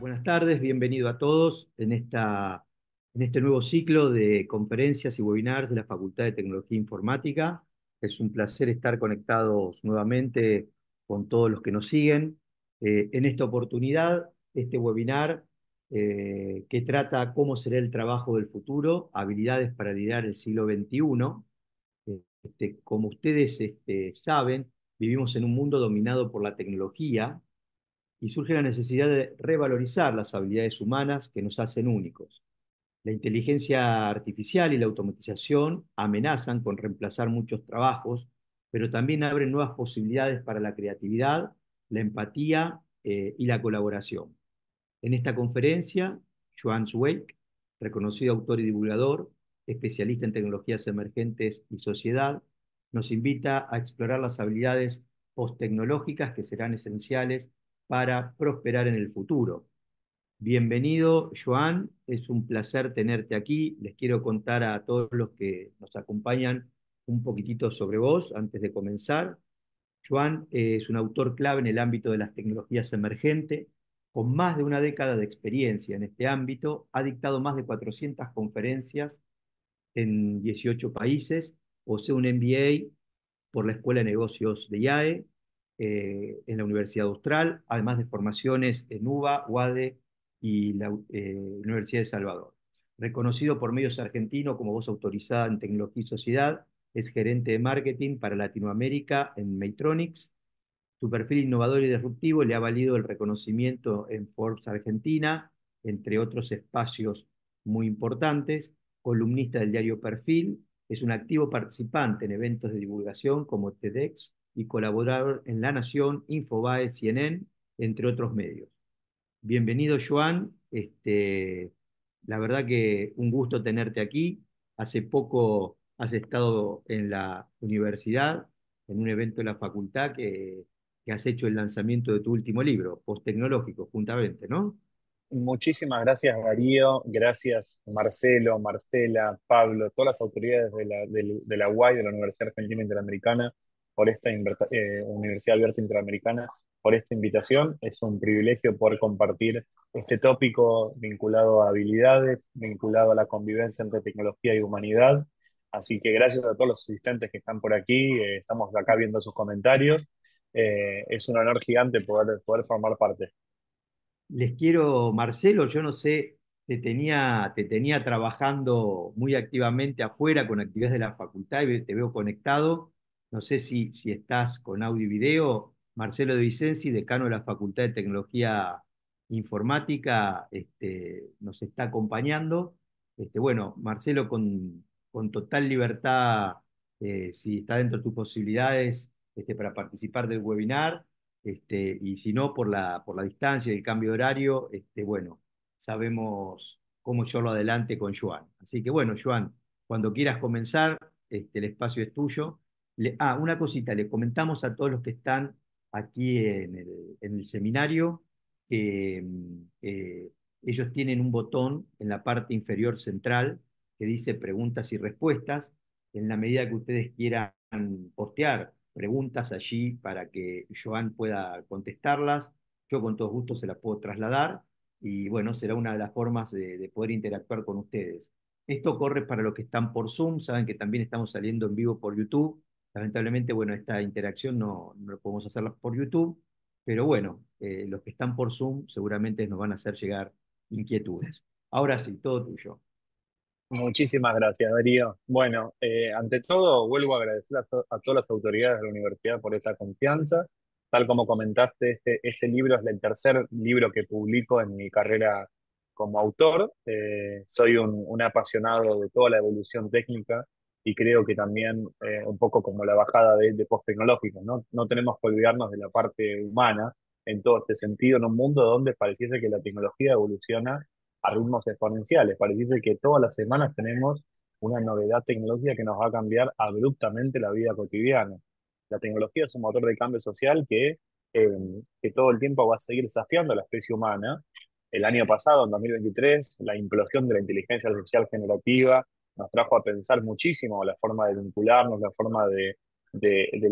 Buenas tardes, bienvenido a todos en este nuevo ciclo de conferencias y webinars de la Facultad de Tecnología e Informática. Es un placer estar conectados nuevamente con todos los que nos siguen. En esta oportunidad, este webinar que trata cómo será el trabajo del futuro, habilidades para liderar el siglo XXI. Como ustedes saben, vivimos en un mundo dominado por la tecnología y surge la necesidad de revalorizar las habilidades humanas que nos hacen únicos. La inteligencia artificial y la automatización amenazan con reemplazar muchos trabajos, pero también abren nuevas posibilidades para la creatividad, la empatía y la colaboración. En esta conferencia, Joan Zweig, reconocido autor y divulgador, especialista en tecnologías emergentes y sociedad, nos invita a explorar las habilidades posttecnológicas que serán esenciales para prosperar en el futuro. Bienvenido, Joan. Es un placer tenerte aquí. Les quiero contar a todos los que nos acompañan un poquitito sobre vos antes de comenzar. Joan es un autor clave en el ámbito de las tecnologías emergentes, con más de una década de experiencia en este ámbito. Ha dictado más de 400 conferencias en 18 países, posee un MBA por la Escuela de Negocios de IAE, en la Universidad Austral, además de formaciones en UBA, UADE y la Universidad de Salvador. Reconocido por medios argentinos como voz autorizada en tecnología y sociedad, es gerente de marketing para Latinoamérica en Maytronics. Su perfil innovador y disruptivo le ha valido el reconocimiento en Forbes Argentina, entre otros espacios muy importantes. Columnista del diario Perfil, es un activo participante en eventos de divulgación como TEDx y colaborador en La Nación, Infobae, CNN, entre otros medios. Bienvenido, Joan. La verdad que un gusto tenerte aquí. Hace poco has estado en la universidad, en un evento de la facultad que has hecho el lanzamiento de tu último libro, Post-Tecnológico, juntamente, ¿no? Muchísimas gracias, Darío. Gracias, Marcelo, Marcela, Pablo, todas las autoridades de la UAI, de la Universidad Argentina Interamericana, por esta Universidad Abierta Interamericana, por esta invitación. Es un privilegio poder compartir este tópico vinculado a habilidades, vinculado a la convivencia entre tecnología y humanidad. Así que gracias a todos los asistentes que están por aquí. Estamos acá viendo sus comentarios. Es un honor gigante poder formar parte. Les quiero, Marcelo, yo no sé, te tenía trabajando muy activamente afuera con actividades de la facultad y te veo conectado. No sé si estás con audio y video. Marcelo de Vicenzi, decano de la Facultad de Tecnología Informática, nos está acompañando. Bueno, Marcelo, con total libertad, si está dentro de tus posibilidades, para participar del webinar. Y si no, por la distancia y el cambio de horario, bueno, sabemos cómo llevarlo adelante con Joan. Así que bueno, Joan, cuando quieras comenzar, el espacio es tuyo. Una cosita, le comentamos a todos los que están aquí en el seminario que ellos tienen un botón en la parte inferior central que dice preguntas y respuestas. En la medida que ustedes quieran postear preguntas allí para que Joan pueda contestarlas. Yo con todo gusto se las puedo trasladar y bueno, será una de las formas de poder interactuar con ustedes. Esto corre para los que están por Zoom, saben que también estamos saliendo en vivo por YouTube. Lamentablemente, bueno, esta interacción no lo podemos hacerla por YouTube, pero bueno, los que están por Zoom seguramente nos van a hacer llegar inquietudes. Ahora sí, todo tuyo. Muchísimas gracias, Darío. Bueno, ante todo, vuelvo a agradecer a todas las autoridades de la universidad por esta confianza. Tal como comentaste, este libro es el tercer libro que publico en mi carrera como autor. Soy un apasionado de toda la evolución técnica y creo que también un poco como la bajada de post-tecnológicos, ¿no? No tenemos que olvidarnos de la parte humana en todo este sentido, en un mundo donde pareciese que la tecnología evoluciona a ritmos exponenciales. Parece que todas las semanas tenemos una novedad tecnológica que nos va a cambiar abruptamente la vida cotidiana. La tecnología es un motor de cambio social que todo el tiempo va a seguir desafiando a la especie humana. El año pasado, en 2023, la implosión de la inteligencia artificial generativa nos trajo a pensar muchísimo la forma de vincularnos, la forma del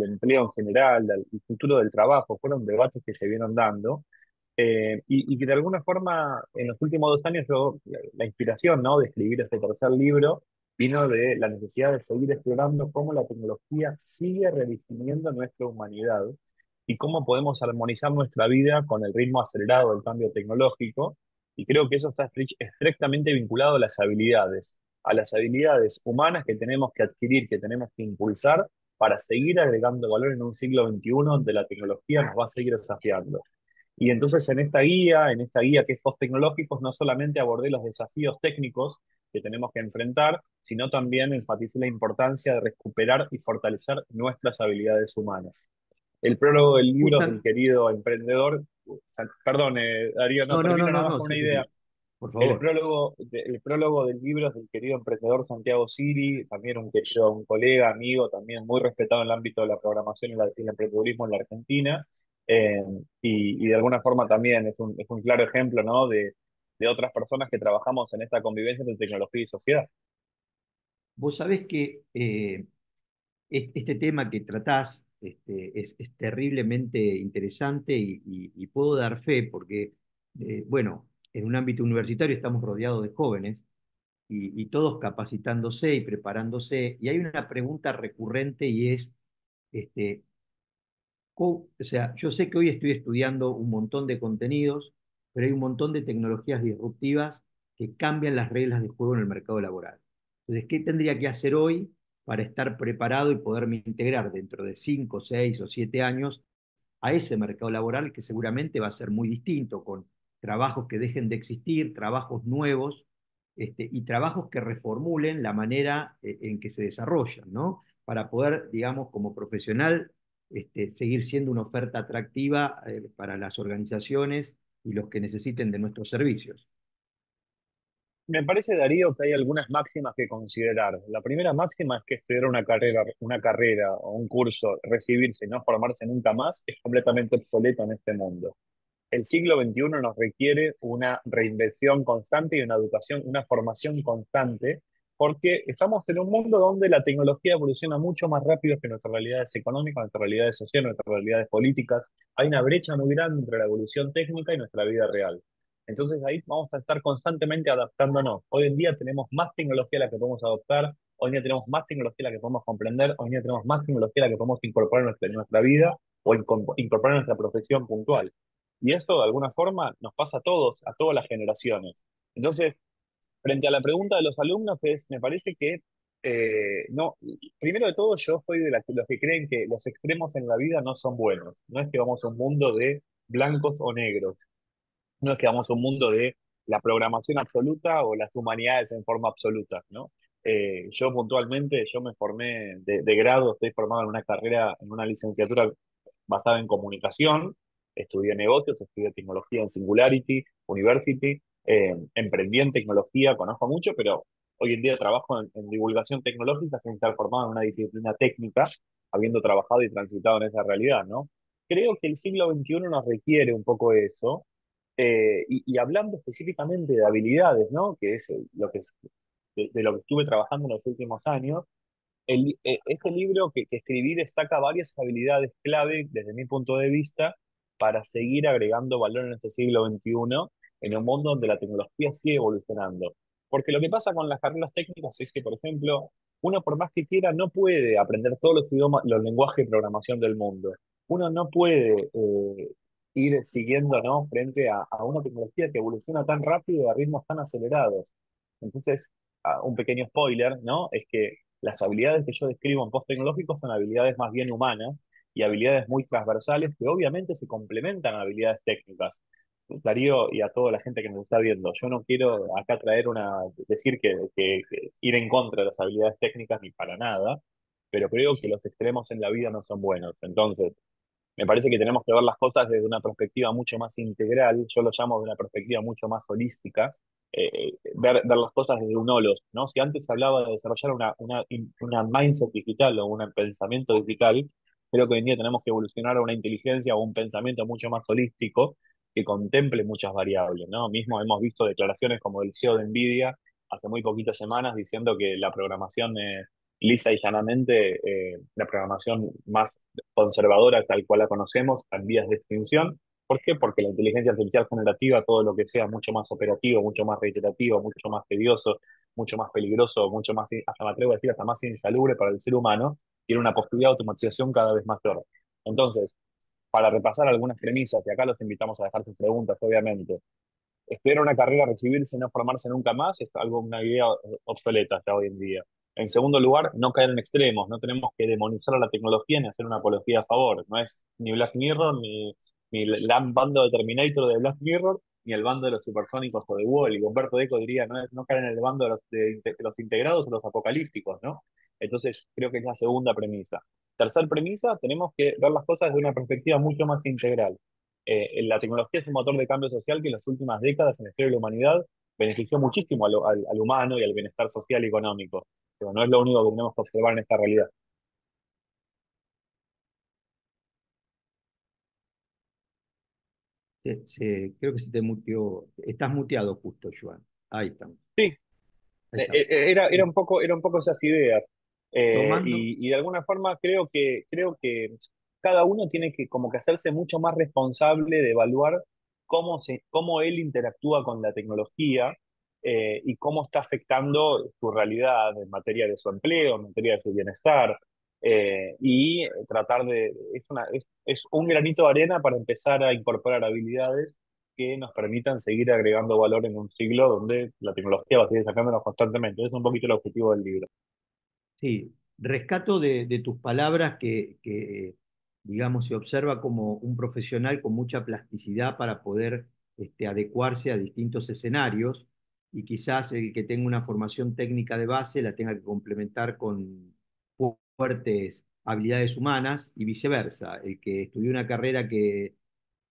empleo en general, del futuro del trabajo. Fueron debates que se vieron dando Y que de alguna forma en los últimos 2 años la inspiración, ¿no?, de escribir este tercer libro vino de la necesidad de seguir explorando cómo la tecnología sigue redefiniendo nuestra humanidad y cómo podemos armonizar nuestra vida con el ritmo acelerado del cambio tecnológico. Y creo que eso está estrictamente vinculado a las habilidades humanas que tenemos que adquirir, que tenemos que impulsar para seguir agregando valor en un siglo XXI donde la tecnología nos va a seguir desafiando. Y entonces en esta guía que es post-tecnológicos, no solamente abordé los desafíos técnicos que tenemos que enfrentar, sino también enfaticé la importancia de recuperar y fortalecer nuestras habilidades humanas. El prólogo del libro del Justa- querido emprendedor, perdón, Darío, no No, no, no, termino no, nada más no, con una sí, sí, idea. sí, por favor. El prólogo del libro es del querido emprendedor Santiago Siri, también un colega, amigo, también muy respetado en el ámbito de la programación y el emprendedurismo en la Argentina. Eh, y de alguna forma también es un claro ejemplo, ¿no?, de otras personas que trabajamos en esta convivencia entre tecnología y sociedad. Vos sabés que este tema que tratás es terriblemente interesante y puedo dar fe porque, bueno, en un ámbito universitario estamos rodeados de jóvenes y todos capacitándose y preparándose. Y hay una pregunta recurrente y es, este, o sea, yo sé que hoy estoy estudiando un montón de contenidos, pero hay un montón de tecnologías disruptivas que cambian las reglas de juego en el mercado laboral. Entonces, ¿qué tendría que hacer hoy para estar preparado y poderme integrar dentro de 5, 6 o 7 años a ese mercado laboral que seguramente va a ser muy distinto, con trabajos que dejen de existir, trabajos nuevos, y trabajos que reformulen la manera en que se desarrollan, ¿no? Para poder, digamos, como profesional, seguir siendo una oferta atractiva para las organizaciones y los que necesiten de nuestros servicios. Me parece, Darío, que hay algunas máximas que considerar. La primera máxima es que estudiar una carrera o un curso, recibirse y no formarse nunca más es completamente obsoleto en este mundo. El siglo XXI nos requiere una reinvención constante y una educación, una formación constante, porque estamos en un mundo donde la tecnología evoluciona mucho más rápido que nuestras realidades económicas, nuestras realidades sociales, nuestras realidades políticas. Hay una brecha muy grande entre la evolución técnica y nuestra vida real. Entonces ahí vamos a estar constantemente adaptándonos. Hoy en día tenemos más tecnología a la que podemos adoptar, hoy en día tenemos más tecnología a la que podemos comprender, hoy en día tenemos más tecnología a la que podemos incorporar en nuestra vida o incorporar en nuestra profesión puntual. Y eso de alguna forma nos pasa a todos, a todas las generaciones. Entonces, frente a la pregunta de los alumnos, me parece que, no, primero de todo, yo soy de los que creen que los extremos en la vida no son buenos. No es que vamos a un mundo de blancos o negros. No es que vamos a un mundo de la programación absoluta o las humanidades en forma absoluta, ¿no? Yo puntualmente, yo me formé de grado, estoy formado en una carrera, en una licenciatura basada en comunicación, estudié negocios, estudié tecnología en Singularity University, emprendí en tecnología, conozco mucho, pero hoy en día trabajo en divulgación tecnológica sin estar formado en una disciplina técnica, habiendo trabajado y transitado en esa realidad, ¿no? Creo que el siglo XXI nos requiere un poco eso, y hablando específicamente de habilidades, ¿no?, que es de lo que estuve trabajando en los últimos años, este libro que escribí destaca varias habilidades clave desde mi punto de vista para seguir agregando valor en este siglo XXI en un mundo donde la tecnología sigue evolucionando. Porque lo que pasa con las carreras técnicas es que, por ejemplo, uno por más que quiera no puede aprender todos los idiomas, los lenguajes de programación del mundo. Uno no puede ir siguiendo, ¿no?, frente a una tecnología que evoluciona tan rápido y a ritmos tan acelerados. Entonces, un pequeño spoiler, ¿no?, es que las habilidades que yo describo en post-tecnológicos son habilidades más bien humanas y habilidades muy transversales que obviamente se complementan a habilidades técnicas. Darío, y a toda la gente que nos está viendo, yo no quiero acá decir que ir en contra de las habilidades técnicas ni para nada, pero creo que los extremos en la vida no son buenos. Entonces, me parece que tenemos que ver las cosas desde una perspectiva mucho más integral, yo lo llamo de una perspectiva mucho más holística, ver las cosas desde un holos, ¿no? Si antes se hablaba de desarrollar una mindset digital o un pensamiento digital, creo que hoy en día tenemos que evolucionar a una inteligencia o un pensamiento mucho más holístico que contemple muchas variables, ¿no? Mismo hemos visto declaraciones como el CEO de Nvidia hace muy poquitas semanas diciendo que la programación lisa y llanamente, la programación más conservadora tal cual la conocemos, en vías de extinción, ¿Por qué? Porque la inteligencia artificial generativa, todo lo que sea mucho más operativo, mucho más reiterativo, mucho más tedioso, mucho más peligroso, mucho más, hasta me atrevo a decir, hasta más insalubre para el ser humano, tiene una posibilidad de automatización cada vez mayor. Entonces, para repasar algunas premisas, y acá los invitamos a dejar sus preguntas, obviamente. Estudiar una carrera, recibirse y no formarse nunca más es algo, una idea obsoleta ya hoy en día. En segundo lugar, no caer en extremos. No tenemos que demonizar a la tecnología ni hacer una apología a favor. No es ni Black Mirror, ni el bando de Terminator de Black Mirror, ni el bando de los supersónicos o de Wall. Y Humberto Eco diría, no, es no caer en el bando de los integrados o los apocalípticos, ¿no? Entonces, creo que es la segunda premisa. Tercer premisa, tenemos que ver las cosas de una perspectiva mucho más integral. La tecnología es un motor de cambio social que en las últimas décadas en la historia de la humanidad benefició muchísimo al humano y al bienestar social y económico. Pero no es lo único que tenemos que observar en esta realidad. Creo que se te muteó. Estás muteado justo, Joan. Ahí estamos. Sí, Ahí estamos. era Sí. era un poco esas ideas. Tomando, Y de alguna forma creo que cada uno tiene que como que hacerse mucho más responsable de evaluar cómo él interactúa con la tecnología y cómo está afectando su realidad en materia de su empleo, en materia de su bienestar. Y tratar es un granito de arena para empezar a incorporar habilidades que nos permitan seguir agregando valor en un siglo donde la tecnología va a seguir sacándonos constantemente. Ese es un poquito el objetivo del libro. sí, rescato de tus palabras digamos, se observa como un profesional con mucha plasticidad para poder adecuarse a distintos escenarios y quizás el que tenga una formación técnica de base la tenga que complementar con fuertes habilidades humanas y viceversa. El que estudió una carrera que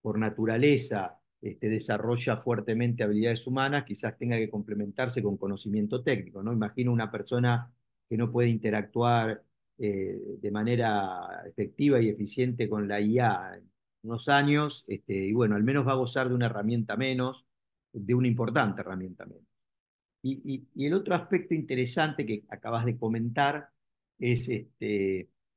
por naturaleza desarrolla fuertemente habilidades humanas, quizás tenga que complementarse con conocimiento técnico, ¿no? Imagino una persona que no puede interactuar de manera efectiva y eficiente con la IA en unos años, y bueno, al menos va a gozar de una herramienta menos, de una importante herramienta menos. Y el otro aspecto interesante que acabas de comentar es,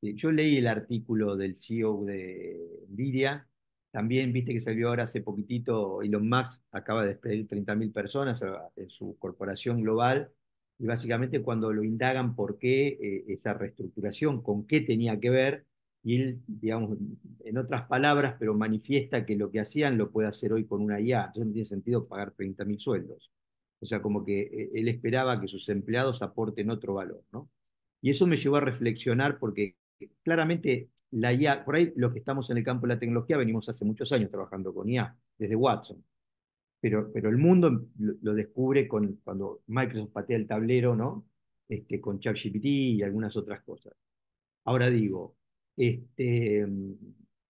yo leí el artículo del CEO de Nvidia, también viste que salió ahora hace poquitito, Elon Musk acaba de despedir 30.000 personas en su corporación global, y básicamente cuando lo indagan por qué esa reestructuración, con qué tenía que ver, y él, digamos, en otras palabras, pero manifiesta que lo que hacían lo puede hacer hoy con una IA, entonces no tiene sentido pagar 30.000 sueldos. O sea, como que él esperaba que sus empleados aporten otro valor, ¿no? Y eso me llevó a reflexionar porque claramente la IA, por ahí los que estamos en el campo de la tecnología venimos hace muchos años trabajando con IA, desde Watson, pero el mundo lo descubre cuando Microsoft patea el tablero, ¿no? Con ChatGPT y algunas otras cosas. Ahora digo,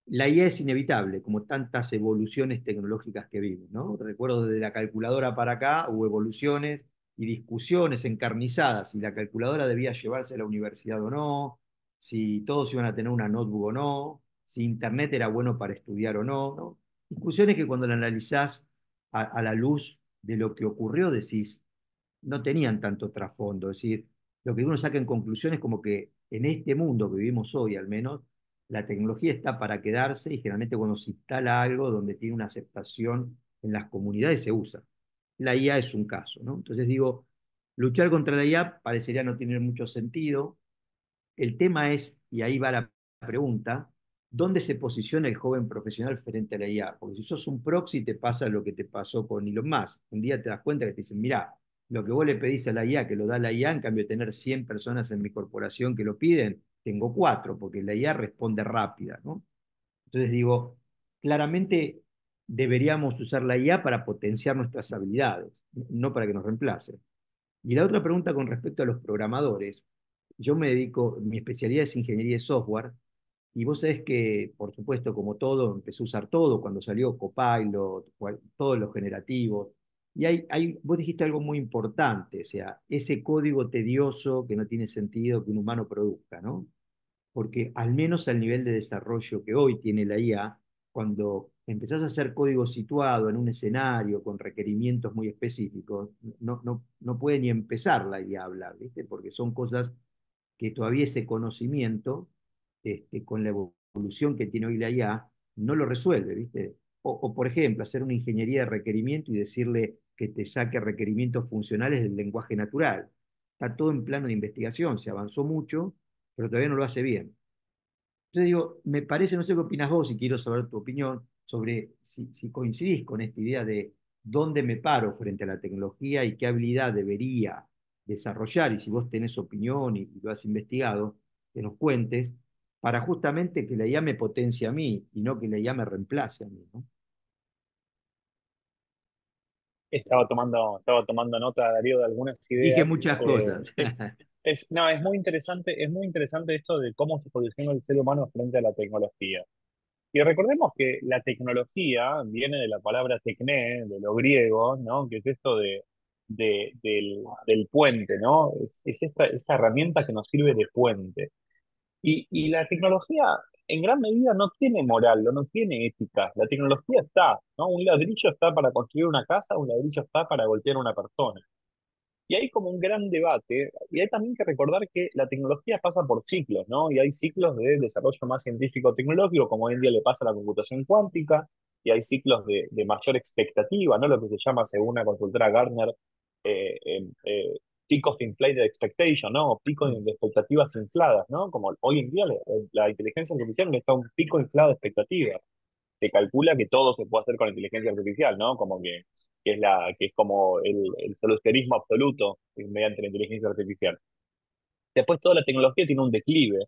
la IA es inevitable, como tantas evoluciones tecnológicas que vimos, ¿no? Recuerdo desde la calculadora para acá hubo evoluciones y discusiones encarnizadas si la calculadora debía llevarse a la universidad o no, si todos iban a tener una notebook o no, si Internet era bueno para estudiar o no, ¿no? Discusiones que cuando la analizás a la luz de lo que ocurrió decís, no tenían tanto trasfondo. Es decir, lo que uno saca en conclusión es como que en este mundo que vivimos hoy, al menos, la tecnología está para quedarse y generalmente cuando se instala algo donde tiene una aceptación en las comunidades se usa. La IA es un caso, ¿no? Entonces digo, luchar contra la IA parecería no tener mucho sentido. El tema es, y ahí va la pregunta, ¿dónde se posiciona el joven profesional frente a la IA? Porque si sos un proxy te pasa lo que te pasó con Elon Musk. Un día te das cuenta que te dicen, mirá, lo que vos le pedís a la IA, que lo da la IA, en cambio de tener 100 personas en mi corporación que lo piden, tengo 4, porque la IA responde rápida, ¿no? Entonces digo, claramente deberíamos usar la IA para potenciar nuestras habilidades, no para que nos reemplace. Y la otra pregunta con respecto a los programadores, yo me dedico, mi especialidad es ingeniería de software, y vos sabés que, por supuesto, como todo, empecé a usar todo cuando salió Copilot, todos los generativos, y vos dijiste algo muy importante, o sea, ese código tedioso que no tiene sentido que un humano produzca, ¿no? Porque al menos al nivel de desarrollo que hoy tiene la IA, cuando empezás a hacer código situado en un escenario con requerimientos muy específicos, no puede ni empezar la IA a hablar, ¿viste? Porque son cosas que todavía ese conocimiento, con la evolución que tiene hoy la IA, no lo resuelve, ¿viste? o, por ejemplo, hacer una ingeniería de requerimiento y decirle que te saque requerimientos funcionales del lenguaje natural. Está todo en plano de investigación, se avanzó mucho, pero todavía no lo hace bien. Entonces digo, me parece, no sé qué opinas vos y quiero saber tu opinión sobre si coincidís con esta idea de dónde me paro frente a la tecnología y qué habilidad debería desarrollar, y si vos tenés opinión y lo has investigado, que nos cuentes, para justamente que la IA me potencie a mí y no que la IA me reemplace a mí, ¿no? Estaba tomando nota, Darío, de algunas Dije ideas. muchas cosas. No, es muy interesante esto de cómo se posiciona el ser humano frente a la tecnología. Y recordemos que la tecnología viene de la palabra tecné, de lo griego, ¿no? Que es esto del puente, ¿no? Es esta herramienta que nos sirve de puente. Y la tecnología en gran medida no tiene moral, no tiene ética. La tecnología está, ¿no? Un ladrillo está para construir una casa, un ladrillo está para golpear a una persona. Y hay como un gran debate, y hay también que recordar que la tecnología pasa por ciclos, ¿no? Y hay ciclos de desarrollo más científico-tecnológico, como hoy en día le pasa a la computación cuántica, y hay ciclos de mayor expectativa, ¿no? Lo que se llama, según la consultora Gartner, peak of inflated expectation, ¿no? O pico de expectativas infladas, ¿no? Como hoy en día la inteligencia artificial está a un pico inflado de expectativas. Se calcula que todo se puede hacer con inteligencia artificial, ¿no? Como que es como el solucionismo absoluto mediante la inteligencia artificial. Después toda la tecnología tiene un declive.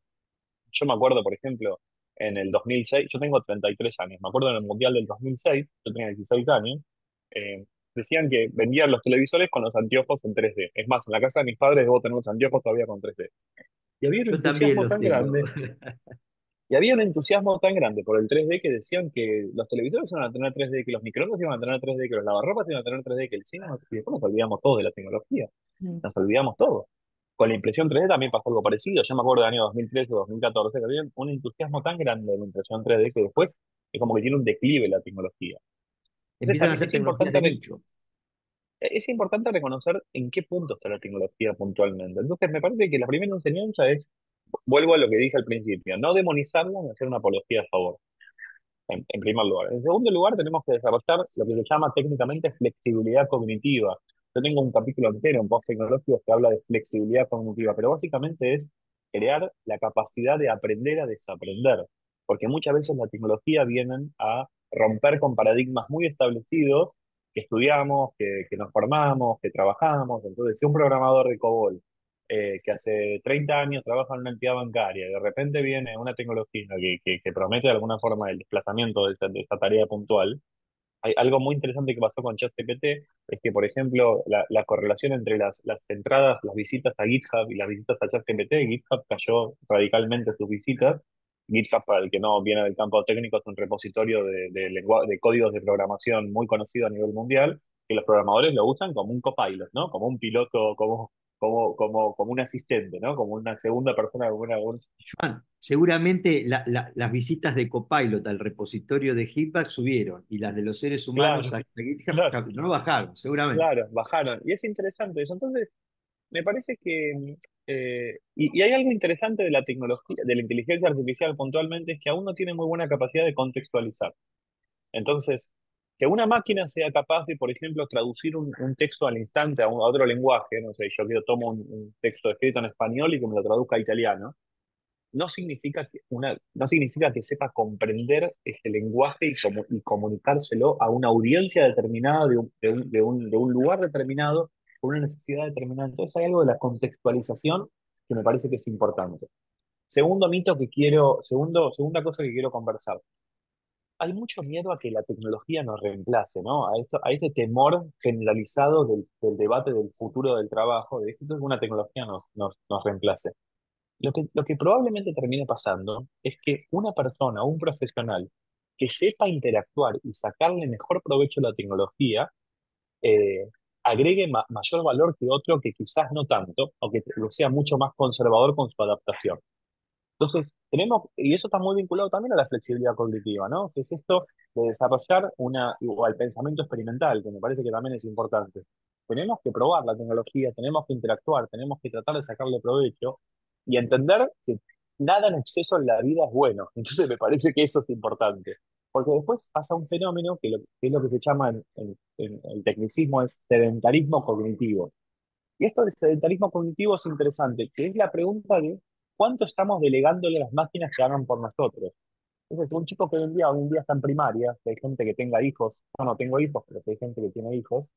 Yo me acuerdo, por ejemplo, en el 2006, yo tengo 33 años, me acuerdo en el Mundial del 2006, yo tenía 16 años, eh, decían que vendían los televisores con los anteojos en 3D. Es más, en la casa de mis padres debo tener los anteojos todavía con 3D. Y había un Yo también entusiasmo los tan tengo. grande Y había un entusiasmo tan grande por el 3D que decían que los televisores iban a tener 3D, que los microondas iban a tener 3D, que los lavarropas iban a tener 3D, que el cine, y después nos olvidamos todos de la tecnología, nos olvidamos todo. Con la impresión 3D también pasó algo parecido. Yo me acuerdo del año 2013 o 2014 que había un entusiasmo tan grande de la impresión 3D que después es como que tiene un declive la tecnología. Entonces Empiezan a también ser tecnologías de nicho. es importante reconocer en qué punto está la tecnología puntualmente. Entonces me parece que la primera enseñanza es, vuelvo a lo que dije al principio, no demonizarla ni hacer una apología a favor en primer lugar. En segundo lugar, tenemos que desarrollar lo que se llama técnicamente flexibilidad cognitiva. Yo tengo un capítulo entero en Post Tecnológicos que habla de flexibilidad cognitiva, pero básicamente es crear la capacidad de aprender a desaprender, porque muchas veces la tecnología vienen a romper con paradigmas muy establecidos que estudiamos, que nos formamos, que trabajamos. Entonces, si un programador de COBOL que hace 30 años trabaja en una entidad bancaria y de repente viene una tecnología que promete de alguna forma el desplazamiento de esta tarea puntual. Hay algo muy interesante que pasó con ChatGPT, es que, por ejemplo, la correlación entre las entradas, las visitas a GitHub y las visitas a ChatGPT, GitHub cayó radicalmente sus visitas. GitHub, para el que no viene del campo técnico, es un repositorio de códigos de programación muy conocido a nivel mundial, que los programadores lo usan como un copilot, ¿no? Como un piloto, como un asistente, ¿no? Como una segunda persona, Joan, seguramente las visitas de Copilot al repositorio de GitHub subieron y las de los seres humanos claro, a claro, GitHub no bajaron, seguramente. claro, bajaron. Y es interesante eso. Entonces, me parece que, y hay algo interesante de la tecnología, de la inteligencia artificial puntualmente, es que aún no tiene muy buena capacidad de contextualizar. Entonces, que una máquina sea capaz de, por ejemplo, traducir un texto al instante a otro lenguaje, no sé, yo quiero tomo un texto escrito en español y que me lo traduzca a italiano, no significa que sepa comprender este lenguaje y comunicárselo a una audiencia determinada de un lugar determinado con una necesidad determinada. Entonces hay algo de la contextualización que me parece que es importante. Segunda cosa que quiero conversar. Hay mucho miedo a que la tecnología nos reemplace, ¿no? A este temor generalizado del debate del futuro del trabajo, de que una tecnología nos reemplace. Lo que probablemente termine pasando es que una persona, un profesional, que sepa interactuar y sacarle mejor provecho a la tecnología, eh, agregue mayor valor que otro que quizás no tanto, o que sea mucho más conservador con su adaptación. Entonces, y eso está muy vinculado también a la flexibilidad cognitiva, ¿no? Que es esto de desarrollar o al pensamiento experimental, que me parece que también es importante. Tenemos que probar la tecnología, tenemos que interactuar, tenemos que tratar de sacarle provecho y entender que nada en exceso en la vida es bueno. Entonces, me parece que eso es importante. Porque después pasa un fenómeno que es lo que se llama en el tecnicismo, es sedentarismo cognitivo. Y esto del sedentarismo cognitivo es interesante, que es la pregunta de cuánto estamos delegándole a las máquinas que hagan por nosotros. Entonces, un chico que hoy en día está en primaria, que hay gente que tenga hijos, yo no tengo hijos, pero que hay gente que tiene hijos,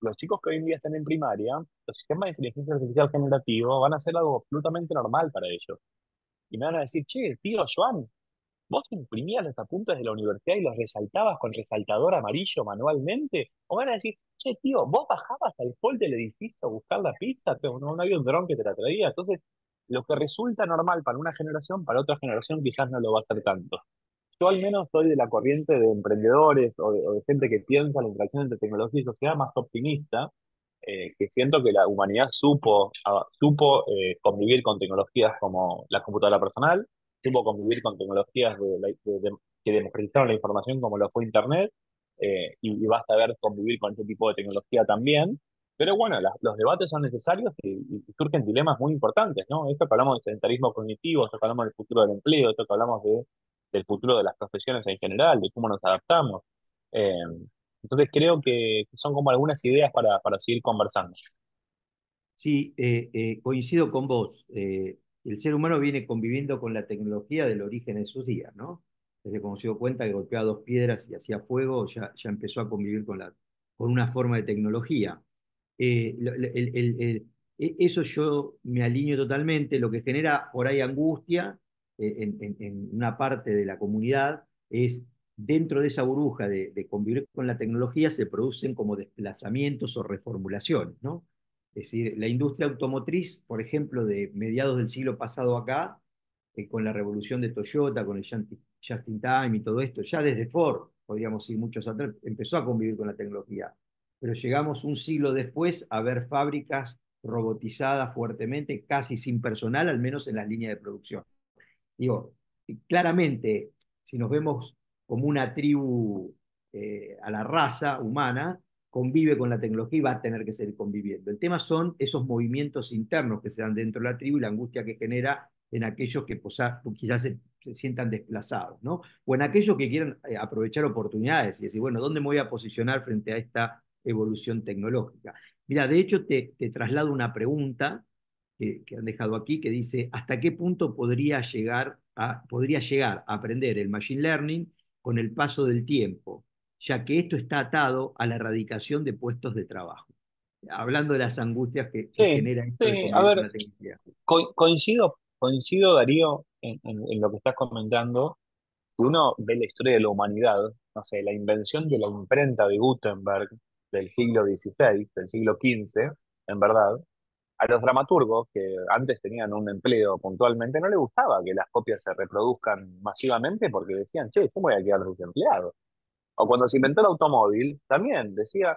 los chicos que hoy en día están en primaria, los sistemas de inteligencia artificial generativo van a ser algo absolutamente normal para ellos. Y me van a decir, che, tío Joan, ¿vos imprimías los apuntes de la universidad y los resaltabas con resaltador amarillo manualmente? O van a decir, che, tío, ¿vos bajabas al hall del edificio a buscar la pizza? Pero no había un dron que te la traía. Entonces, lo que resulta normal para una generación, para otra generación quizás no lo va a hacer tanto. Yo al menos soy de la corriente de emprendedores o de gente que piensa la interacción entre tecnología y sociedad más optimista, que siento que la humanidad supo convivir con tecnologías como la computadora personal, supo convivir con tecnologías que democratizaron la información como lo fue Internet, y va a saber convivir con ese tipo de tecnología también. Pero bueno, los debates son necesarios y surgen dilemas muy importantes, ¿no? Esto que hablamos de sedentarismo cognitivo, esto que hablamos del futuro del empleo, esto que hablamos del futuro de las profesiones en general, de cómo nos adaptamos. Eh, entonces creo que son como algunas ideas para seguir conversando. Sí, coincido con vos. El ser humano viene conviviendo con la tecnología del origen de sus días, ¿no? Desde cuando se dio cuenta que golpeaba dos piedras y hacía fuego, ya empezó a convivir con una forma de tecnología. Eso yo me alineo totalmente. Lo que genera por ahí angustia en una parte de la comunidad es dentro de esa burbuja de convivir con la tecnología se producen como desplazamientos o reformulaciones, ¿no? Es decir, la industria automotriz, por ejemplo, de mediados del siglo pasado acá, con la revolución de Toyota, con el Just in Time y todo esto, ya desde Ford, podríamos ir muchos atrás, empezó a convivir con la tecnología. Pero llegamos un siglo después a ver fábricas robotizadas fuertemente, casi sin personal, al menos en las líneas de producción. Digo, claramente, si nos vemos como una tribu a la raza humana, convive con la tecnología y va a tener que seguir conviviendo. El tema son esos movimientos internos que se dan dentro de la tribu y la angustia que genera en aquellos que quizás se sientan desplazados, ¿no? O en aquellos que quieran aprovechar oportunidades y decir, bueno, ¿dónde me voy a posicionar frente a esta evolución tecnológica? Mira, de hecho, te traslado una pregunta que han dejado aquí, que dice, ¿hasta qué punto podría llegar a aprender el Machine Learning con el paso del tiempo, ya que esto está atado a la erradicación de puestos de trabajo? Hablando de las angustias que Sí, genera esto de sí, a convivir con ver, la tecnología. coincido, Darío, en lo que estás comentando. Si uno ve la historia de la humanidad, no sé, la invención de la imprenta de Gutenberg del siglo XVI, del siglo XV, en verdad, a los dramaturgos que antes tenían un empleo puntualmente no les gustaba que las copias se reproduzcan masivamente porque decían, che, ¿cómo voy a quedar desempleado? O cuando se inventó el automóvil, también decían,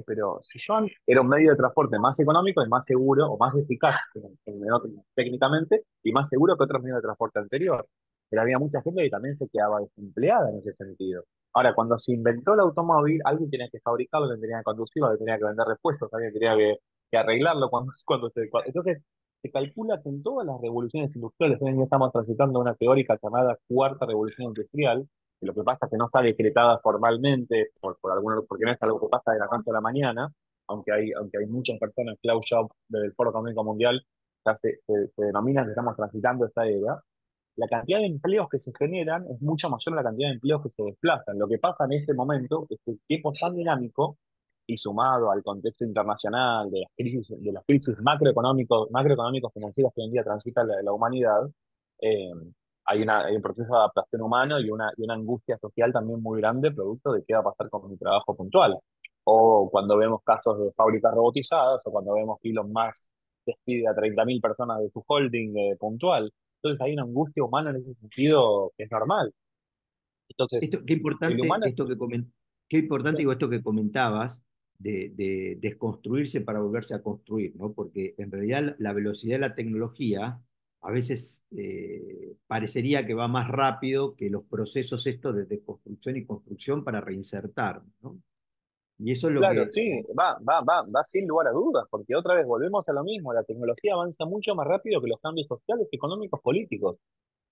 pero si yo era un medio de transporte más económico y más seguro, o más eficaz técnicamente, y más seguro que otros medios de transporte anterior. Pero había mucha gente que también se quedaba desempleada en ese sentido. Ahora, cuando se inventó el automóvil, alguien tenía que fabricarlo, alguien tenía que conducirlo, alguien tenía que vender repuestos, alguien tenía que arreglarlo entonces, se calcula que en todas las revoluciones industriales, hoy en día estamos transitando una teórica llamada cuarta revolución industrial, y lo que pasa es que no está decretada formalmente porque no es algo que pasa de la noche a la mañana, aunque hay muchas personas, Klaus Schwab del Foro Económico Mundial, ya se denomina que estamos transitando esta era. La cantidad de empleos que se generan es mucho mayor a la cantidad de empleos que se desplazan. Lo que pasa en este momento es que el tiempo es tan dinámico y sumado al contexto internacional de las crisis macroeconómicos financieras que hoy en día transita la humanidad, eh, hay un proceso de adaptación humano y una angustia social también muy grande, producto de qué va a pasar con mi trabajo puntual. O cuando vemos casos de fábricas robotizadas, o cuando vemos que Elon Musk despide a 30.000 personas de su holding puntual. Entonces hay una angustia humana en ese sentido que es normal. Entonces, Qué el importante humano es... qué importante digo, esto que comentabas de desconstruirse para volverse a construir, ¿no? Porque en realidad la velocidad de la tecnología a veces parecería que va más rápido que los procesos estos de desconstrucción y construcción para reinsertar, ¿no? Y eso es lo Claro, que sí, va sin lugar a dudas, porque otra vez volvemos a lo mismo, la tecnología avanza mucho más rápido que los cambios sociales, económicos, políticos.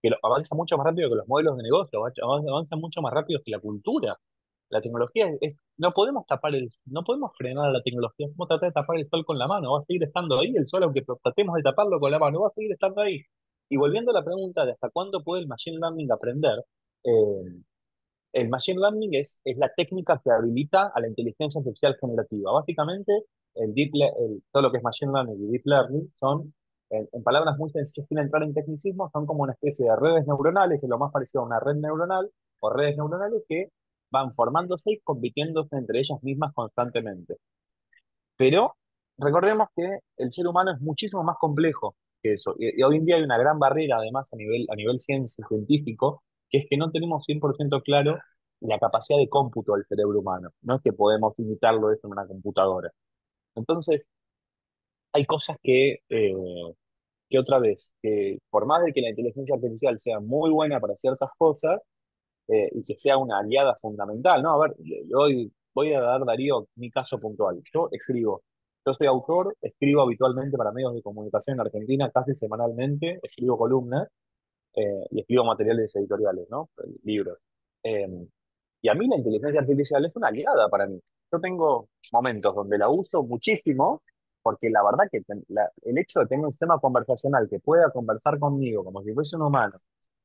que avanza mucho más rápido que los modelos de negocio, avanza mucho más rápido que la cultura. La tecnología no podemos no podemos frenar a la tecnología, podemos tratar de tapar el sol con la mano, va a seguir estando ahí, el sol, aunque tratemos de taparlo con la mano, va a seguir estando ahí. Y volviendo a la pregunta de hasta cuándo puede el machine learning aprender, eh, el machine learning es la técnica que habilita a la inteligencia artificial generativa. Básicamente, todo lo que es machine learning y deep learning son, en palabras muy sencillas, sin entrar en tecnicismo, son como una especie de redes neuronales, que es lo más parecido a una red neuronal, o redes neuronales que van formándose y compitiéndose entre ellas mismas constantemente. Pero recordemos que el ser humano es muchísimo más complejo que eso. Y hoy en día hay una gran barrera, además, a nivel ciencia científico, que es que no tenemos 100% claro la capacidad de cómputo del cerebro humano. No es que podemos imitarlo eso en una computadora. Entonces, hay cosas que otra vez, que por más de que la inteligencia artificial sea muy buena para ciertas cosas, y que sea una aliada fundamental, ¿no? A ver, voy a dar, Darío, mi caso puntual. Yo soy autor, escribo habitualmente para medios de comunicación en Argentina, casi semanalmente, escribo columnas y escribo materiales editoriales, ¿no? Libros. Eh, y a mí la inteligencia artificial es una aliada para mí. Yo tengo momentos donde la uso muchísimo, porque la verdad que el hecho de tener un sistema conversacional que pueda conversar conmigo como si fuese un humano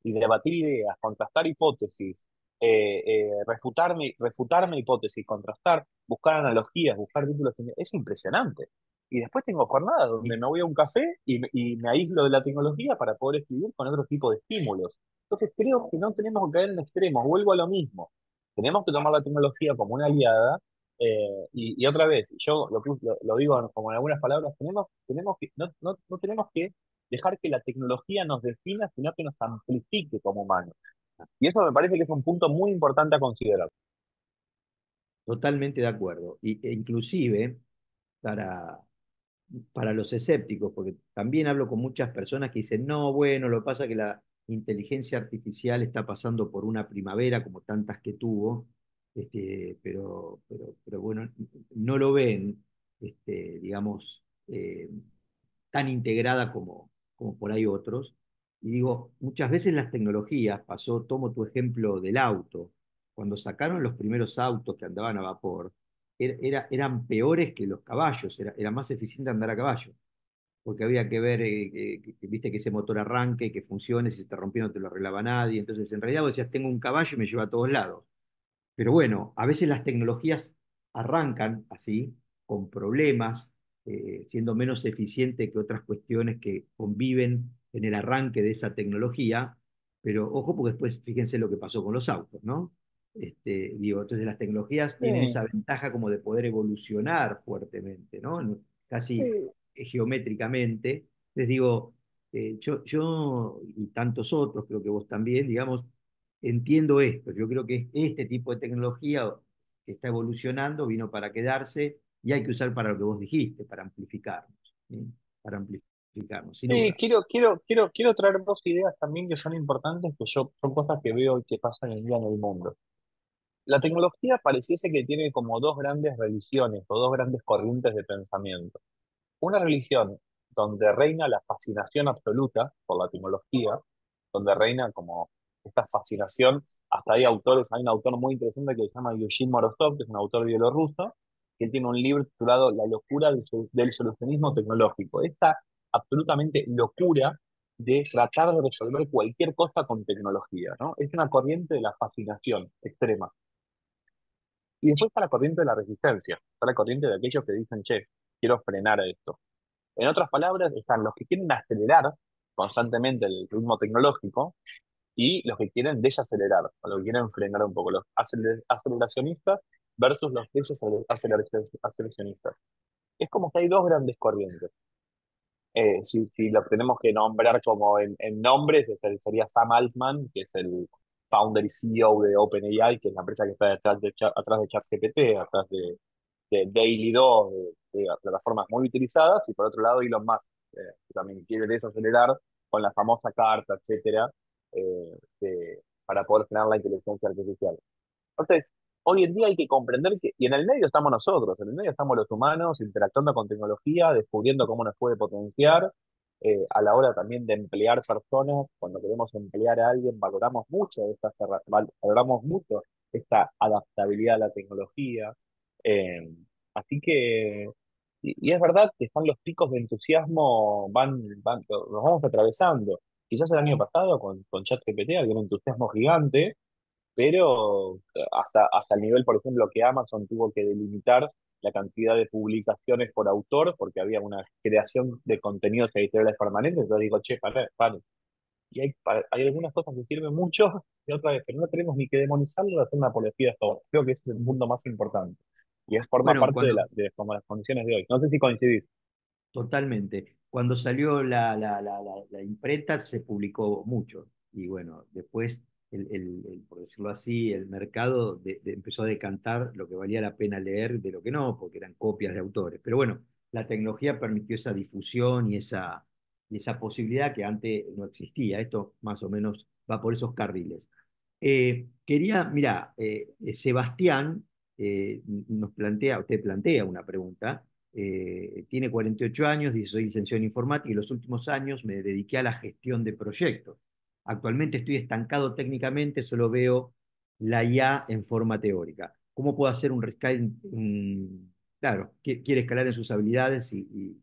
y debatir ideas, contrastar hipótesis, refutarme hipótesis, contrastar, buscar analogías, buscar títulos, es impresionante. Y después tengo jornadas donde Y me voy a un café y me aíslo de la tecnología para poder escribir con otro tipo de estímulos. Entonces creo que no tenemos que caer en extremos, vuelvo a lo mismo. Tenemos que tomar la tecnología como una aliada y otra vez, yo lo digo como en algunas palabras, no tenemos que dejar que la tecnología nos defina, sino que nos amplifique como humanos. Y eso me parece que es un punto muy importante a considerar. totalmente de acuerdo. E inclusive para, para los escépticos, porque también hablo con muchas personas que dicen, no, bueno, lo que pasa es que la inteligencia artificial está pasando por una primavera como tantas que tuvo, pero bueno, no lo ven, digamos, tan integrada como por ahí otros. Y digo, muchas veces las tecnologías, tomo tu ejemplo del auto, cuando sacaron los primeros autos que andaban a vapor, eran peores que los caballos, era más eficiente andar a caballo, porque había que ver, viste, que ese motor arranque, que funcione, si se te rompió no te lo arreglaba nadie, entonces en realidad vos decías, tengo un caballo y me lleva a todos lados. Pero bueno, a veces las tecnologías arrancan así, con problemas, siendo menos eficiente que otras cuestiones que conviven en el arranque de esa tecnología, pero ojo porque después fíjense lo que pasó con los autos, ¿no? Digo, entonces las tecnologías tienen Sí, esa ventaja como de poder evolucionar fuertemente, ¿no? Casi sí. geométricamente. Les digo, yo y tantos otros, creo que vos también, digamos, entiendo esto. Yo creo que este tipo de tecnología que está evolucionando vino para quedarse y hay que usar para lo que vos dijiste, para amplificarnos, ¿sí? Para amplificarnos, sin Sí, duda. quiero traer dos ideas también que son importantes, son cosas que veo y que pasan hoy en día en el mundo. La tecnología pareciese que tiene como dos grandes religiones o dos grandes corrientes de pensamiento. Una religión donde reina la fascinación absoluta por la tecnología, donde reina como esta fascinación, hasta hay un autor muy interesante que se llama Yushin Morozov, que es un autor bielorruso, que tiene un libro titulado La locura del solucionismo tecnológico. Esta absolutamente locura de tratar de resolver cualquier cosa con tecnología, ¿no? Es una corriente de la fascinación extrema. Y después está la corriente de la resistencia, está la corriente de aquellos que dicen, che, quiero frenar a esto. En otras palabras, están los que quieren acelerar constantemente el ritmo tecnológico y los que quieren desacelerar, o los que quieren frenar un poco, los aceleracionistas versus los desaceleracionistas. Es como que hay dos grandes corrientes. Si los tenemos que nombrar como en nombres, sería Sam Altman, que es el founder y CEO de OpenAI, que es la empresa que está atrás de ChatGPT, atrás de Daily 2, de plataformas muy utilizadas, y por otro lado Elon Musk, que también quiere desacelerar con la famosa carta, etcétera, para poder frenar la inteligencia artificial. Entonces, hoy en día hay que comprender y en el medio estamos nosotros, en el medio estamos los humanos interactuando con tecnología, descubriendo cómo nos puede potenciar. a la hora también de emplear personas, cuando queremos emplear a alguien, valoramos mucho esta adaptabilidad a la tecnología. Eh, Así que, y es verdad que están los picos de entusiasmo, los vamos atravesando. Quizás el año pasado con ChatGPT había un entusiasmo gigante, pero hasta el nivel, por ejemplo, que Amazon tuvo que delimitar la cantidad de publicaciones por autor porque había una creación de contenidos editoriales permanentes. Entonces digo, che, para. Y hay algunas cosas que sirven mucho y otras que no tenemos ni que demonizarlo de hacer una apología de esto. Creo que ese es el mundo más importante. Y forma Bueno, parte como las condiciones de hoy. No sé si coincidís. totalmente. Cuando salió la imprenta se publicó mucho y bueno, después, por decirlo así, el mercado empezó a decantar lo que valía la pena leer de lo que no, porque eran copias de autores. Pero bueno, la tecnología permitió esa difusión y esa posibilidad que antes no existía. Esto más o menos va por esos carriles. Mira, Sebastián usted plantea una pregunta. Tiene 48 años y soy licenciado en informática y los últimos años me dediqué a la gestión de proyectos. Actualmente estoy estancado técnicamente, solo veo la IA en forma teórica. ¿Cómo puedo hacer un rescaling? Claro, quiere escalar en sus habilidades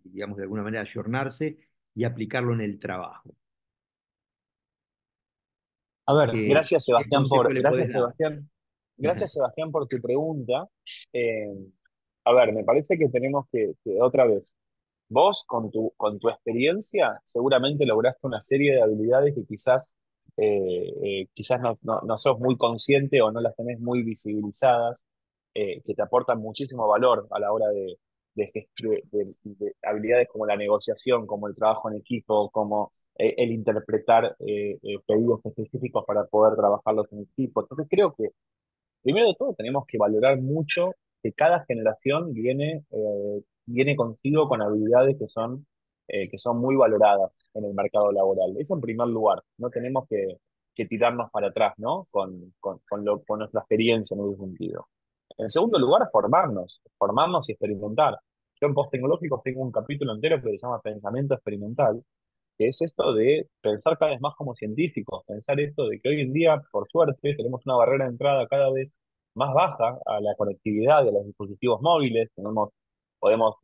digamos, de alguna manera, ayornarse y aplicarlo en el trabajo. A ver, ¿Qué consejo le podés dar? Gracias Sebastián por tu pregunta. Eh, a ver, me parece que tenemos que otra vez, vos con tu experiencia seguramente lograste una serie de habilidades que quizás no sos muy consciente o no las tenés muy visibilizadas, que te aportan muchísimo valor a la hora de habilidades como la negociación, como el trabajo en equipo, como el interpretar pedidos específicos para poder trabajarlos en equipo. Entonces creo que primero de todo, tenemos que valorar mucho que cada generación viene consigo con habilidades que son muy valoradas en el mercado laboral. Eso en primer lugar. No tenemos que tirarnos para atrás, ¿no? Con nuestra experiencia en ese sentido. En segundo lugar, formarnos y experimentar. Yo en Post-Tecnológicos tengo un capítulo entero que se llama Pensamiento Experimental, que es esto de pensar cada vez más como científicos, pensar esto de que hoy en día, por suerte, tenemos una barrera de entrada cada vez más baja a la conectividad de los dispositivos móviles, podemos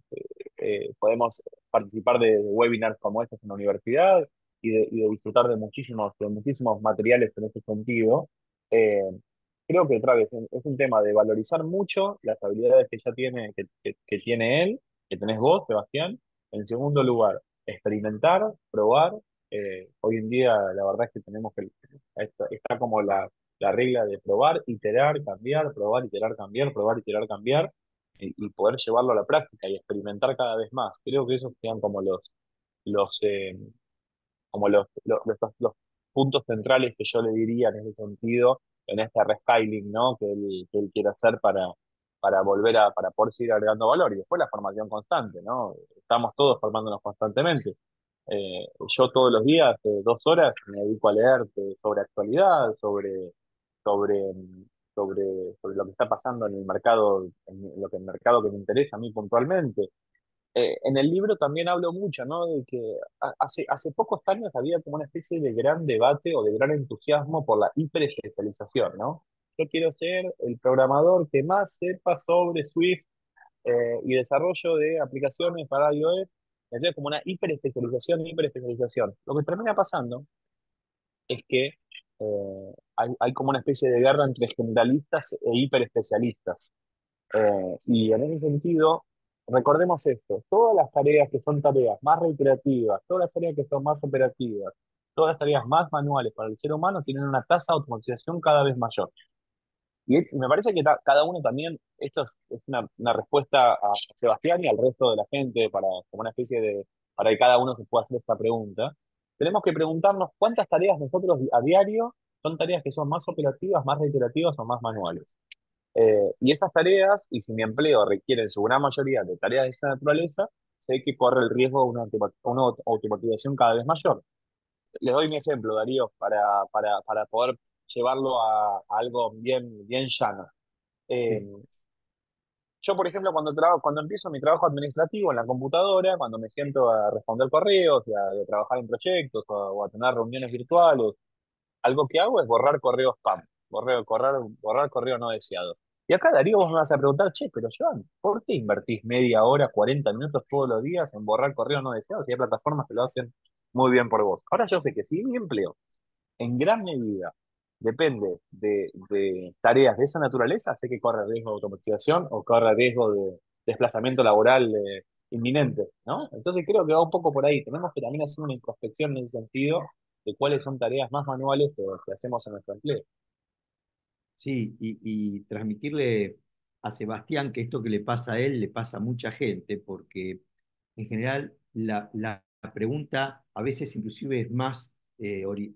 participar de webinars como estos en la universidad y de disfrutar de muchísimos materiales en ese sentido. Eh, Creo que otra vez es un tema de valorizar mucho las habilidades que ya que tiene él, que tenés vos, Sebastián. En segundo lugar, experimentar, probar. Hoy en día la verdad es que está como la regla de probar, iterar, cambiar, probar, iterar, cambiar, probar, iterar, cambiar, y poder llevarlo a la práctica y experimentar cada vez más. Creo que esos sean los, eh, como los puntos centrales que yo le diría en ese sentido, en este restyling, ¿no? Que él quiere hacer para poder seguir agregando valor. Y después la formación constante, ¿no? Estamos todos formándonos constantemente. Yo todos los días, 2 horas, me dedico a leer sobre actualidad, sobre, sobre, sobre lo que está pasando en el mercado, en lo que el mercado que me interesa a mí puntualmente. En el libro también hablo mucho, ¿no? De que hace pocos años había como una especie de gran debate o de gran entusiasmo por la hiperespecialización, ¿no? Yo quiero ser el programador que más sepa sobre Swift y desarrollo de aplicaciones para iOS. Entonces, como una hiperespecialización, hiperespecialización. Lo que termina pasando es que hay como una especie de guerra entre generalistas e hiperespecialistas. Y en ese sentido, recordemos esto, todas las tareas que son tareas más recreativas, todas las tareas que son más operativas, todas las tareas más manuales para el ser humano tienen una tasa de automatización cada vez mayor. Y me parece que cada uno también, esto es una respuesta a Sebastián y al resto de la gente, como una especie para que cada uno se pueda hacer esta pregunta. Tenemos que preguntarnos cuántas tareas nosotros a diario son tareas que son más operativas, más recreativas o más manuales. Y esas tareas, y si mi empleo requiere en su gran mayoría de tareas de esa naturaleza, sé que corre el riesgo de una automatización cada vez mayor. Les doy mi ejemplo, Darío, para poder llevarlo a algo bien, bien llano. Eh, Sí, Yo, por ejemplo, cuando empiezo mi trabajo administrativo en la computadora, cuando me siento a responder correos y a trabajar en proyectos o a tener reuniones virtuales, algo que hago es borrar correos spam, borrar correo no deseado. Y acá, Darío, vos me vas a preguntar, che, pero Joan, ¿por qué invertís media hora, 40 minutos todos los días en borrar correos no deseados si hay plataformas que lo hacen muy bien por vos? Ahora yo sé que si mi empleo en gran medida depende de tareas de esa naturaleza, sé que corre riesgo de automatización o corre riesgo de desplazamiento laboral inminente, ¿no? Entonces creo que va un poco por ahí. Tenemos que también hacer una introspección en ese sentido de cuáles son tareas más manuales que hacemos en nuestro empleo. Sí, y transmitirle a Sebastián que esto que le pasa a él le pasa a mucha gente, porque en general la pregunta a veces inclusive es más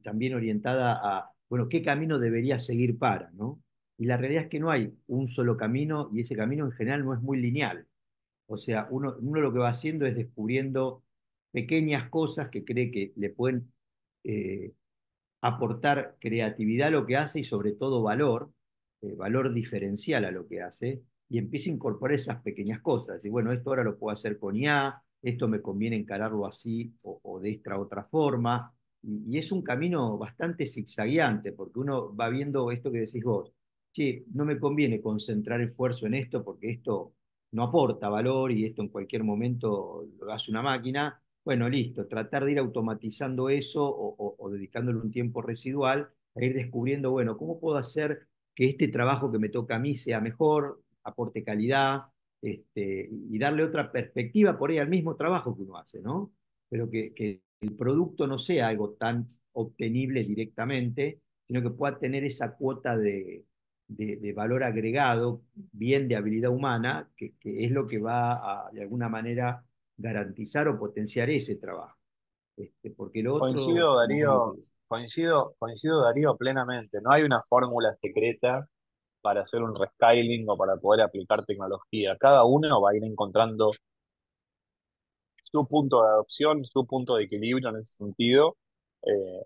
también orientada a, bueno, ¿qué camino debería seguir para, ¿no? Y la realidad es que no hay un solo camino y ese camino en general no es muy lineal. O sea, uno lo que va haciendo es descubriendo pequeñas cosas que cree que le pueden eh, aportar creatividad a lo que hace y sobre todo valor, valor diferencial a lo que hace, y empieza a incorporar esas pequeñas cosas. Y bueno, esto ahora lo puedo hacer con IA, esto me conviene encararlo así o de esta otra forma. Y es un camino bastante zigzagueante, porque uno va viendo esto que decís vos, che, no me conviene concentrar esfuerzo en esto porque esto no aporta valor y esto en cualquier momento lo hace una máquina. Bueno, listo, tratar de ir automatizando eso o dedicándole un tiempo residual a ir descubriendo, bueno, ¿cómo puedo hacer que este trabajo que me toca a mí sea mejor, aporte calidad, y darle otra perspectiva por ahí al mismo trabajo que uno hace, ¿no? Pero que el producto no sea algo tan obtenible directamente, sino que pueda tener esa cuota de valor agregado, bien de habilidad humana, que es lo que va a, de alguna manera, garantizar o potenciar ese trabajo. Porque lo otro, Coincido, como vos lo Darío, decís. coincido, Darío, plenamente. No hay una fórmula secreta para hacer un rescaling o para poder aplicar tecnología. Cada uno va a ir encontrando su punto de adopción, su punto de equilibrio en ese sentido, eh,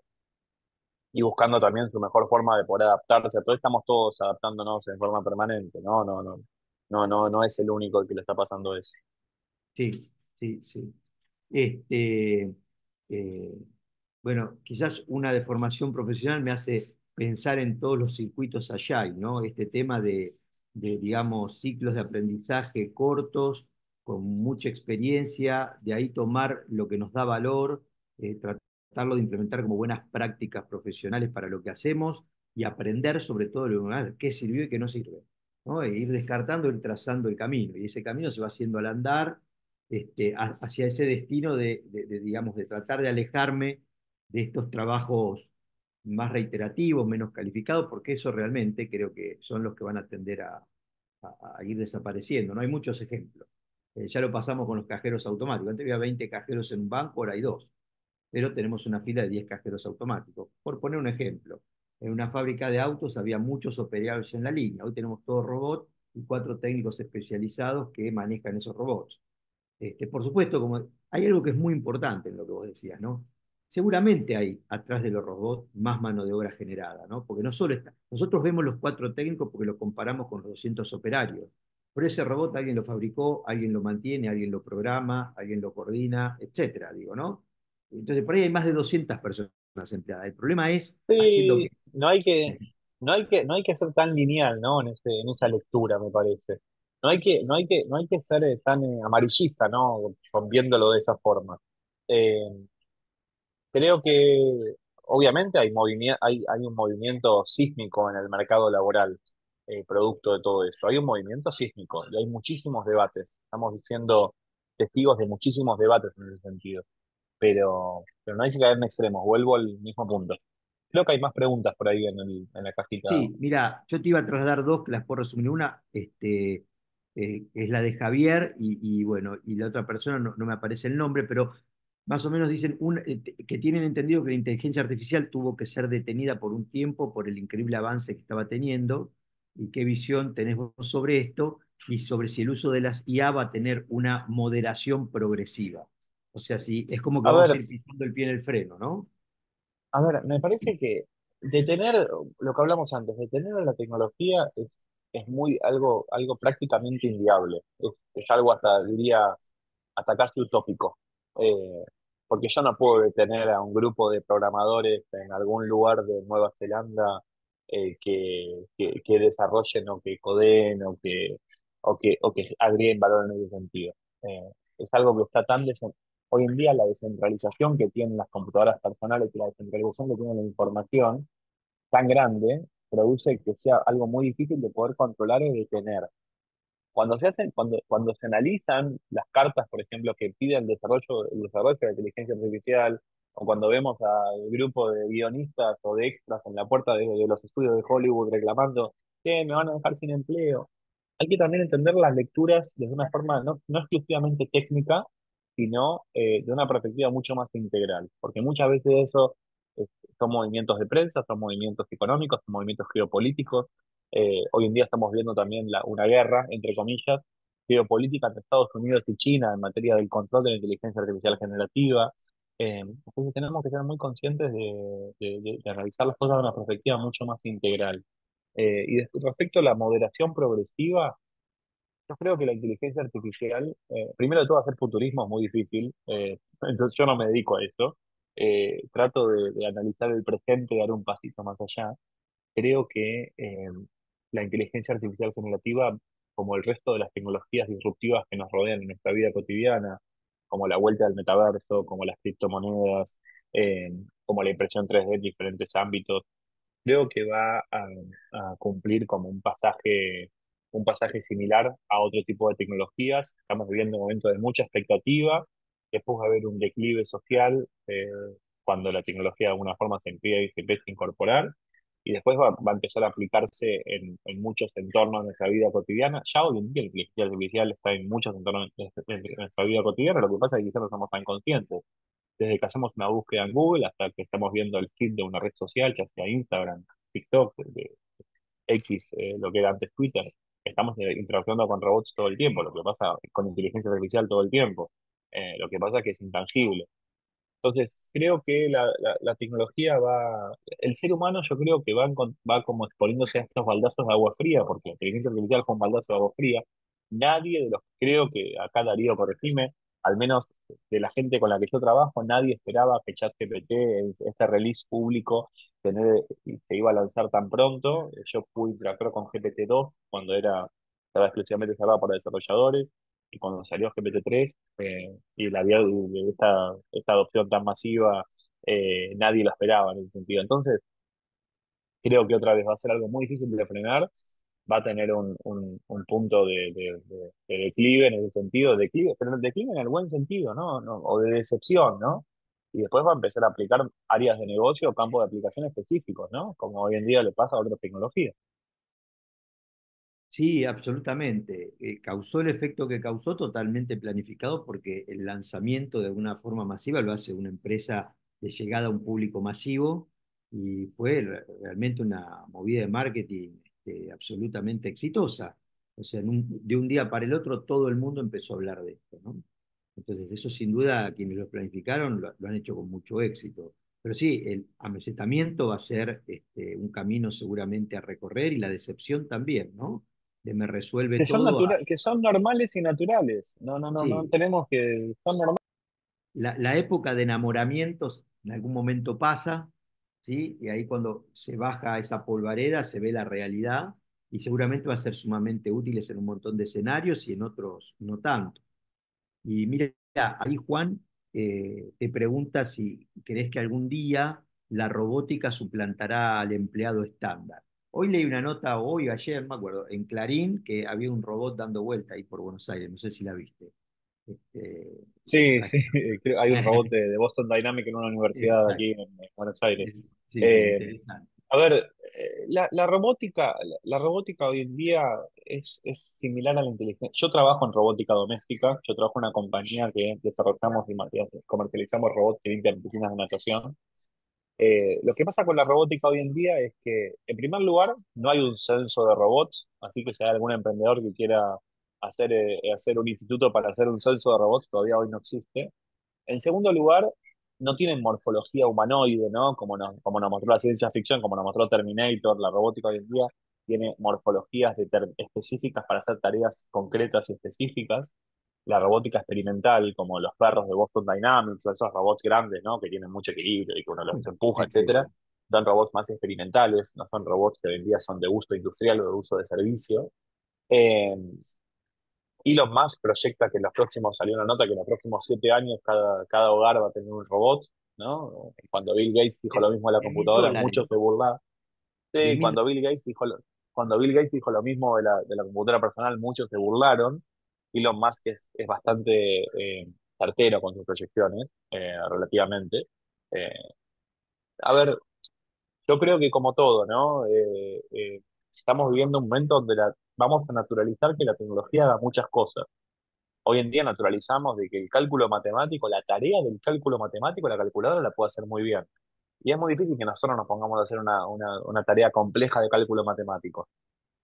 y buscando también su mejor forma de poder adaptarse. A todo estamos todos adaptándonos en forma permanente, ¿no? No es el único el que le está pasando eso. Sí, sí, sí. Este, eh, bueno, quizás una deformación profesional me hace pensar en todos los circuitos Agile, ¿no? Este tema digamos, ciclos de aprendizaje cortos, con mucha experiencia, de ahí tomar lo que nos da valor, tratarlo de implementar como buenas prácticas profesionales para lo que hacemos y aprender sobre todo qué sirvió y qué no sirve, ¿no? E ir descartando, ir trazando el camino, y ese camino se va haciendo al andar hacia ese destino digamos, de tratar de alejarme de estos trabajos más reiterativos, menos calificados, porque eso realmente creo que son los que van a tender a ir desapareciendo. No hay muchos ejemplos. Ya lo pasamos con los cajeros automáticos. Antes había 20 cajeros en un banco, ahora hay dos, pero tenemos una fila de 10 cajeros automáticos. Por poner un ejemplo, en una fábrica de autos había muchos operarios en la línea. Hoy tenemos todos robots y 4 técnicos especializados que manejan esos robots. Por supuesto, como hay algo que es muy importante en lo que vos decías, ¿no? Seguramente hay atrás de los robots más mano de obra generada, ¿no? Porque no solo está, nosotros vemos los 4 técnicos porque los comparamos con los 200 operarios. Pero ese robot alguien lo fabricó, alguien lo mantiene, alguien lo programa, alguien lo coordina, etcétera, digo, ¿no? Entonces, por ahí hay más de 200 personas empleadas. El problema es haciendo que. Sí, no hay que ser tan lineal, ¿no? En esa lectura, me parece. No hay que ser tan amarillista, ¿no? Viéndolo de esa forma. Eh, Creo que obviamente hay un movimiento sísmico en el mercado laboral, producto de todo esto. Hay un movimiento sísmico y hay muchísimos debates. Estamos siendo testigos de muchísimos debates en ese sentido. Pero no hay que caer en extremos. Vuelvo al mismo punto. Creo que hay más preguntas por ahí en la cajita. Sí, mira, yo te iba a trasladar dos que las puedo resumir. Una es la de Javier y bueno, y la otra persona no me aparece el nombre, pero más o menos dicen que tienen entendido que la inteligencia artificial tuvo que ser detenida por un tiempo por el increíble avance que estaba teniendo. ¿Y qué visión tenés vos sobre esto? Y sobre si el uso de las IA va a tener una moderación progresiva. O sea, si es como que A vamos a ver, ir pisando el pie en el freno, ¿no? me parece que detener lo que hablamos antes, detener la tecnología es muy algo prácticamente inviable. Es algo hasta, diría, hasta casi utópico. Eh, Porque yo no puedo detener a un grupo de programadores en algún lugar de Nueva Zelanda que desarrollen o que codeen o que agreguen valor en ese sentido. Es algo que está Hoy en día la descentralización que tienen las computadoras personales y la descentralización que tiene la información tan grande produce que sea algo muy difícil de poder controlar y detener. Cuando se analizan las cartas, por ejemplo, que piden el desarrollo de la inteligencia artificial, o cuando vemos al grupo de guionistas o de extras en la puerta de los estudios de Hollywood reclamando que me van a dejar sin empleo, hay que también entender las lecturas desde una forma no exclusivamente técnica, sino de una perspectiva mucho más integral, porque muchas veces eso es- son movimientos de prensa, son movimientos económicos, son movimientos geopolíticos. Hoy en día estamos viendo también una guerra, entre comillas, geopolítica entre Estados Unidos y China en materia del control de la inteligencia artificial generativa. Entonces tenemos que ser muy conscientes de analizar las cosas de una perspectiva mucho más integral. Respecto a la moderación progresiva, yo creo que la inteligencia artificial, primero de todo, hacer futurismo es muy difícil, entonces yo no me dedico a eso. Trato de analizar el presente y dar un pasito más allá. Creo que la inteligencia artificial generativa, como el resto de las tecnologías disruptivas que nos rodean en nuestra vida cotidiana, como la vuelta del metaverso, como las criptomonedas, eh, como la impresión 3D en diferentes ámbitos, creo que va a cumplir como un pasaje similar a otro tipo de tecnologías. Estamos viviendo un momento de mucha expectativa, después va a haber un declive social cuando la tecnología de alguna forma se empiece a incorporar, y después va a empezar a aplicarse en muchos entornos de nuestra vida cotidiana. Ya hoy en día la inteligencia artificial está en muchos entornos de nuestra vida cotidiana, lo que pasa es que quizás no somos tan conscientes. Desde que hacemos una búsqueda en Google hasta que estamos viendo el feed de una red social, ya sea Instagram, TikTok, X, lo que era antes Twitter. Estamos interactuando con robots todo el tiempo, lo que pasa con inteligencia artificial todo el tiempo. Lo que pasa es que es intangible. Entonces, creo que la tecnología el ser humano yo creo que va como exponiéndose a estos baldazos de agua fría, porque la inteligencia artificial fue un baldazo de agua fría. Nadie de los, creo que acá Darío corregime, al menos de la gente con la que yo trabajo, nadie esperaba que ChatGPT, este release público, se iba a lanzar tan pronto. Yo pude interactuar con GPT-2 cuando estaba exclusivamente cerrado para desarrolladores, y cuando salió GPT-3, y de esta adopción tan masiva, nadie lo esperaba en ese sentido. Entonces, creo que otra vez va a ser algo muy difícil de frenar, va a tener un punto de declive en ese sentido, declive, pero declive en el buen sentido, ¿no? O de decepción, ¿no? Y después va a empezar a aplicar áreas de negocio o campos de aplicación específicos, ¿no? Como hoy en día le pasa a otras tecnologías. Sí, absolutamente. Causó el efecto que causó totalmente planificado porque el lanzamiento de alguna forma masiva lo hace una empresa de llegada a un público masivo y fue realmente una movida de marketing absolutamente exitosa. O sea, de un día para el otro todo el mundo empezó a hablar de esto, ¿no? Entonces, eso sin duda quienes lo planificaron lo han hecho con mucho éxito. Pero sí, el amesetamiento va a ser un camino seguramente a recorrer y la decepción también, ¿no? De me resuelve todo. Que son normales y naturales. No, no, no, no Sí, tenemos que. Son normales. la época de enamoramientos en algún momento pasa, ¿sí? Y ahí cuando se baja esa polvareda se ve la realidad y seguramente va a ser sumamente útiles en un montón de escenarios y en otros no tanto. Y mira, ahí Juan te pregunta si crees que algún día la robótica suplantará al empleado estándar. Hoy leí una nota, hoy, ayer, no me acuerdo, en Clarín, que había un robot dando vuelta ahí por Buenos Aires, no sé si la viste. Este, Sí, para sí, creo hay un robot de Boston Dynamics en una universidad Exacto. aquí en Buenos Aires. Sí, sí, Eh, interesante. a ver, la robótica hoy en día es similar a la inteligencia. Yo trabajo en robótica doméstica, yo trabajo en una compañía que desarrollamos y comercializamos robots que limpian piscinas de natación. Lo que pasa con la robótica hoy en día es que, en primer lugar, no hay un censo de robots, así que si hay algún emprendedor que quiera hacer un instituto para hacer un censo de robots, todavía hoy no existe. En segundo lugar, no tienen morfología humanoide, ¿no? Como nos mostró la ciencia ficción, como nos mostró Terminator, la robótica hoy en día. tiene morfologías específicas para hacer tareas concretas y específicas. La robótica experimental, como los perros de Boston Dynamics, o esos robots grandes, ¿no? Que tienen mucho equilibrio y que uno los empuja, Sí, etcétera, sí. son robots más experimentales, no son robots que hoy en día son de uso industrial o de uso de servicio. Eh, Elon Musk proyecta que en los próximos, salió una nota que en los próximos 7 años cada hogar va a tener un robot, ¿no? Cuando Bill Gates dijo lo mismo de la 10.000 computadora, dólares. muchos se burlaban. diez Sí, mil cuando Bill Gates dijo lo mismo de la computadora personal, muchos se burlaron. Elon Musk es bastante certero con sus proyecciones, relativamente. Eh, a ver, yo creo que como todo, ¿no? Estamos viviendo un momento donde vamos a naturalizar que la tecnología haga muchas cosas. Hoy en día naturalizamos de que el cálculo matemático, la tarea del cálculo matemático, la calculadora la puede hacer muy bien. Y es muy difícil que nosotros nos pongamos a hacer una tarea compleja de cálculo matemático.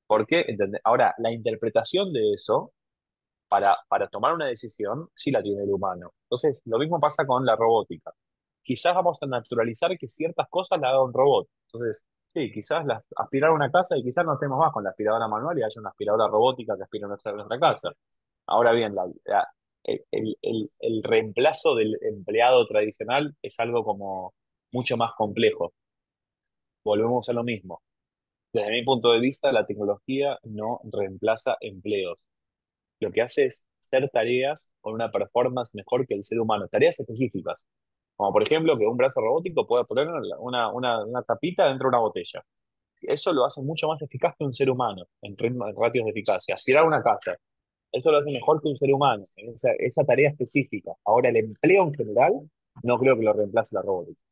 ¿Por qué? Ahora, la interpretación de eso para tomar una decisión sí la tiene el humano. Entonces, lo mismo pasa con la robótica. Quizás vamos a naturalizar que ciertas cosas la haga un robot. Entonces, sí, quizás aspirar a una casa y quizás no estemos más con la aspiradora manual y haya una aspiradora robótica que aspire a nuestra casa. Ahora bien, el reemplazo del empleado tradicional es algo como mucho más complejo. Volvemos a lo mismo. Desde mi punto de vista, la tecnología no reemplaza empleos. Lo que hace es hacer tareas con una performance mejor que el ser humano, tareas específicas, como por ejemplo que un brazo robótico pueda poner una tapita dentro de una botella. Eso lo hace mucho más eficaz que un ser humano en ratios de eficacia. Aspirar una casa, eso lo hace mejor que un ser humano en esa tarea específica. Ahora, el empleo en general, no creo que lo reemplace la robótica.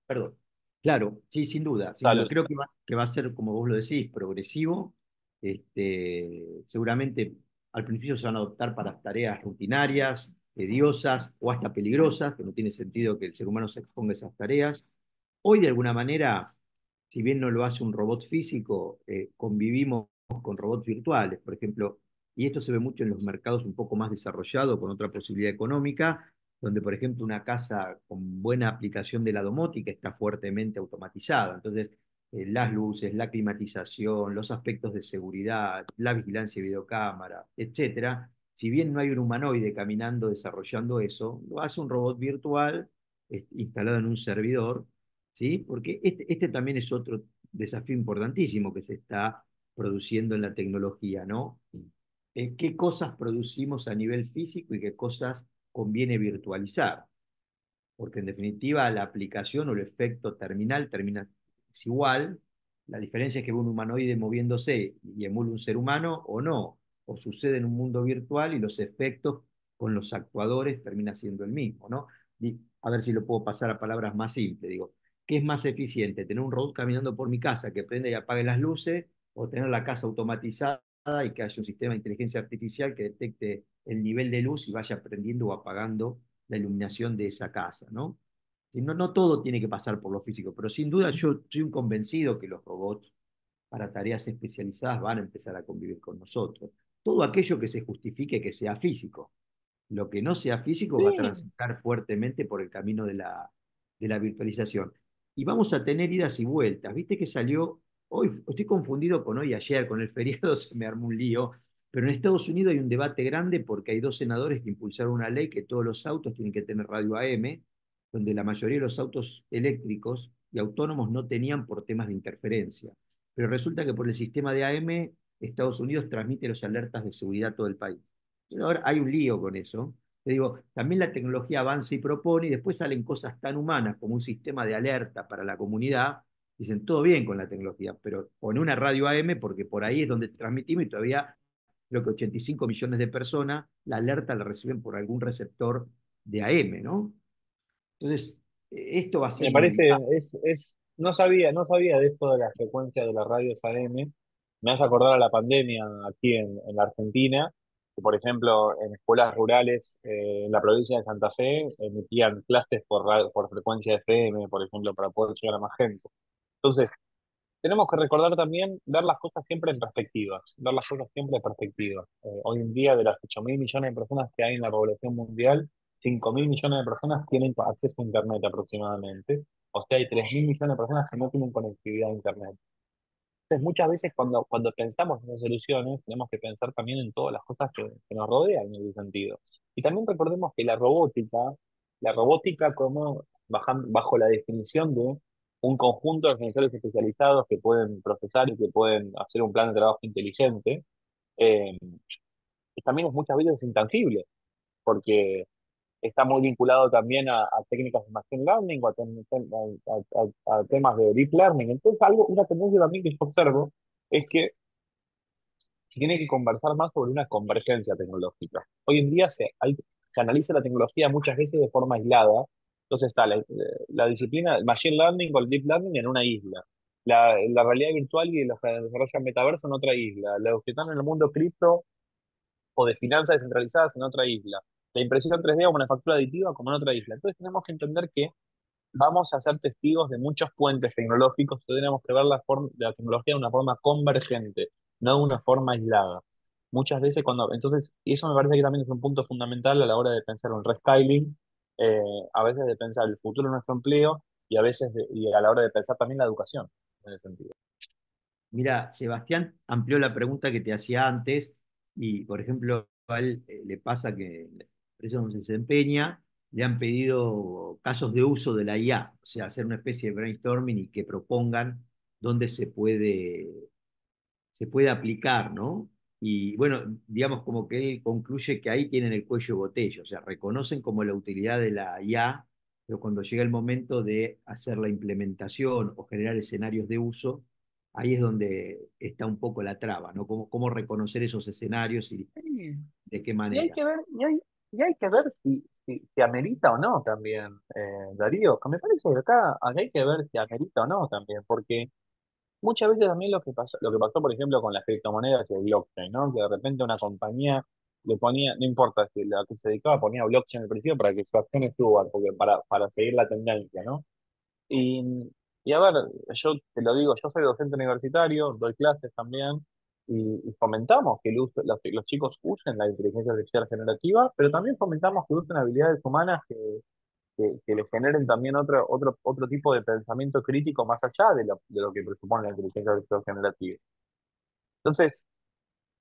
Perdón. Claro, sí, sin duda, sin duda. Tal, Creo que va a ser, como vos lo decís, progresivo. Seguramente al principio se van a adoptar para tareas rutinarias, tediosas o hasta peligrosas, que no tiene sentido que el ser humano se exponga a esas tareas. Hoy, de alguna manera, si bien no lo hace un robot físico, convivimos con robots virtuales, por ejemplo, y esto se ve mucho en los mercados un poco más desarrollados, con otra posibilidad económica, donde, por ejemplo, una casa con buena aplicación de la domótica está fuertemente automatizada. Entonces, las luces, la climatización, los aspectos de seguridad, la vigilancia de videocámara, etcétera, si bien no hay un humanoide caminando desarrollando eso, lo hace un robot virtual instalado en un servidor, ¿sí? Porque este también es otro desafío importantísimo que se está produciendo en la tecnología, ¿no? ¿Qué cosas producimos a nivel físico y qué cosas conviene virtualizar? Porque en definitiva la aplicación o el efecto terminal termina es igual. La diferencia es que ve un humanoide moviéndose y emula un ser humano o no, o sucede en un mundo virtual y los efectos con los actuadores termina siendo el mismo, ¿no? Y a ver si lo puedo pasar a palabras más simples, digo, ¿qué es más eficiente? ¿Tener un robot caminando por mi casa que prenda y apague las luces o tener la casa automatizada y que haya un sistema de inteligencia artificial que detecte el nivel de luz y vaya prendiendo o apagando la iluminación de esa casa, ¿no? Si no, no todo tiene que pasar por lo físico, pero sin duda yo soy un convencido que los robots para tareas especializadas van a empezar a convivir con nosotros. Todo aquello que se justifique que sea físico. Lo que no sea físico va a sí, transitar fuertemente por el camino de la virtualización. Y vamos a tener idas y vueltas. Viste que salió, hoy estoy confundido con hoy y ayer, con el feriado se me armó un lío, pero en Estados Unidos hay un debate grande porque hay dos senadores que impulsaron una ley que todos los autos tienen que tener radio AM, donde la mayoría de los autos eléctricos y autónomos no tenían por temas de interferencia. Pero resulta que por el sistema de AM, Estados Unidos transmite los alertas de seguridad a todo el país. Ahora hay un lío con eso. Te digo, también la tecnología avanza y propone y después salen cosas tan humanas como un sistema de alerta para la comunidad. Dicen, todo bien con la tecnología, pero pone una radio AM porque por ahí es donde transmitimos y todavía creo que 85 millones de personas la alerta la reciben por algún receptor de AM, ¿no? Entonces, esto va a ser me parece, inevitable. no sabía de esto de la frecuencia de las radios AM. Me hace acordar a la pandemia aquí en la Argentina, que por ejemplo en escuelas rurales en la provincia de Santa Fe emitían clases por frecuencia FM, por ejemplo, para poder llegar a más gente. Entonces, tenemos que recordar también ver las cosas siempre en perspectiva, ver las cosas siempre en perspectiva. Hoy en día, de las 8.000 millones de personas que hay en la población mundial, 5.000 millones de personas tienen acceso a Internet aproximadamente. O sea, hay 3.000 millones de personas que no tienen conectividad a Internet. Entonces, muchas veces cuando pensamos en las soluciones, tenemos que pensar también en todas las cosas que nos rodean en ese sentido. Y también recordemos que la robótica como bajo la definición de un conjunto de sensores especializados que pueden procesar y que pueden hacer un plan de trabajo inteligente, eh, también es muchas veces intangible, porque está muy vinculado también a técnicas de machine learning o a temas de deep learning. Entonces, una tendencia también que yo observo es que se tiene que conversar más sobre una convergencia tecnológica. Hoy en día se analiza la tecnología muchas veces de forma aislada. Entonces está la disciplina del machine learning o el deep learning en una isla. La realidad virtual y los que desarrollan metaverso en otra isla. Los que están en el mundo cripto o de finanzas descentralizadas en otra isla. La impresión 3D o manufactura aditiva como en otra isla. Entonces tenemos que entender que vamos a ser testigos de muchos puentes tecnológicos, tenemos que ver la tecnología de una forma convergente, no de una forma aislada. Muchas veces entonces, y eso me parece que también es un punto fundamental a la hora de pensar un restyling, eh, a veces de pensar el futuro de nuestro empleo y a veces y a la hora de pensar también la educación, en ese sentido. Mira, Sebastián amplió la pregunta que te hacía antes y, por ejemplo, a él le pasa que en la empresa donde se desempeña le han pedido casos de uso de la IA, o sea, hacer una especie de brainstorming y que propongan dónde se puede aplicar, ¿no? Y bueno, digamos como que él concluye que ahí tienen el cuello de botella, o sea, reconocen como la utilidad de la IA, pero cuando llega el momento de hacer la implementación o generar escenarios de uso, ahí es donde está un poco la traba, ¿no? Cómo reconocer esos escenarios y Sí. de qué Y hay manera. que ver, y hay que ver si amerita o no también, Darío, que me parece que acá hay que ver si amerita o no también, porque muchas veces también lo que pasó, por ejemplo, con las criptomonedas y el blockchain, ¿no? Que de repente una compañía le ponía, no importa si la que se dedicaba, ponía blockchain al principio para que su acción suba, porque para seguir la tendencia, ¿no? Y, y a ver, yo te lo digo, yo soy docente universitario, doy clases también, y fomentamos que los chicos usen la inteligencia artificial generativa, pero también fomentamos que usen habilidades humanas que les generen también otro tipo de pensamiento crítico más allá de lo que presupone la inteligencia artificial generativa. Entonces,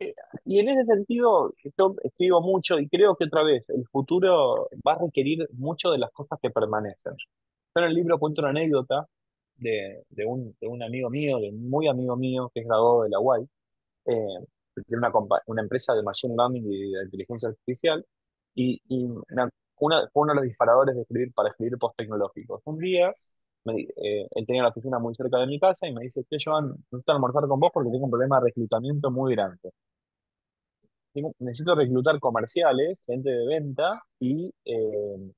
eh, y en ese sentido, yo escribo mucho y creo que otra vez, el futuro va a requerir mucho de las cosas que permanecen. Yo en el libro cuento una anécdota de un amigo mío, de un muy amigo mío, que es graduado de la UAI, que tiene una empresa de machine learning y de inteligencia artificial, y fue uno de los disparadores para escribir post tecnológicos. Un día, él tenía la oficina muy cerca de mi casa y me dice, que Joan, necesito almorzar con vos porque tengo un problema de reclutamiento muy grande. Necesito reclutar comerciales, gente de venta, y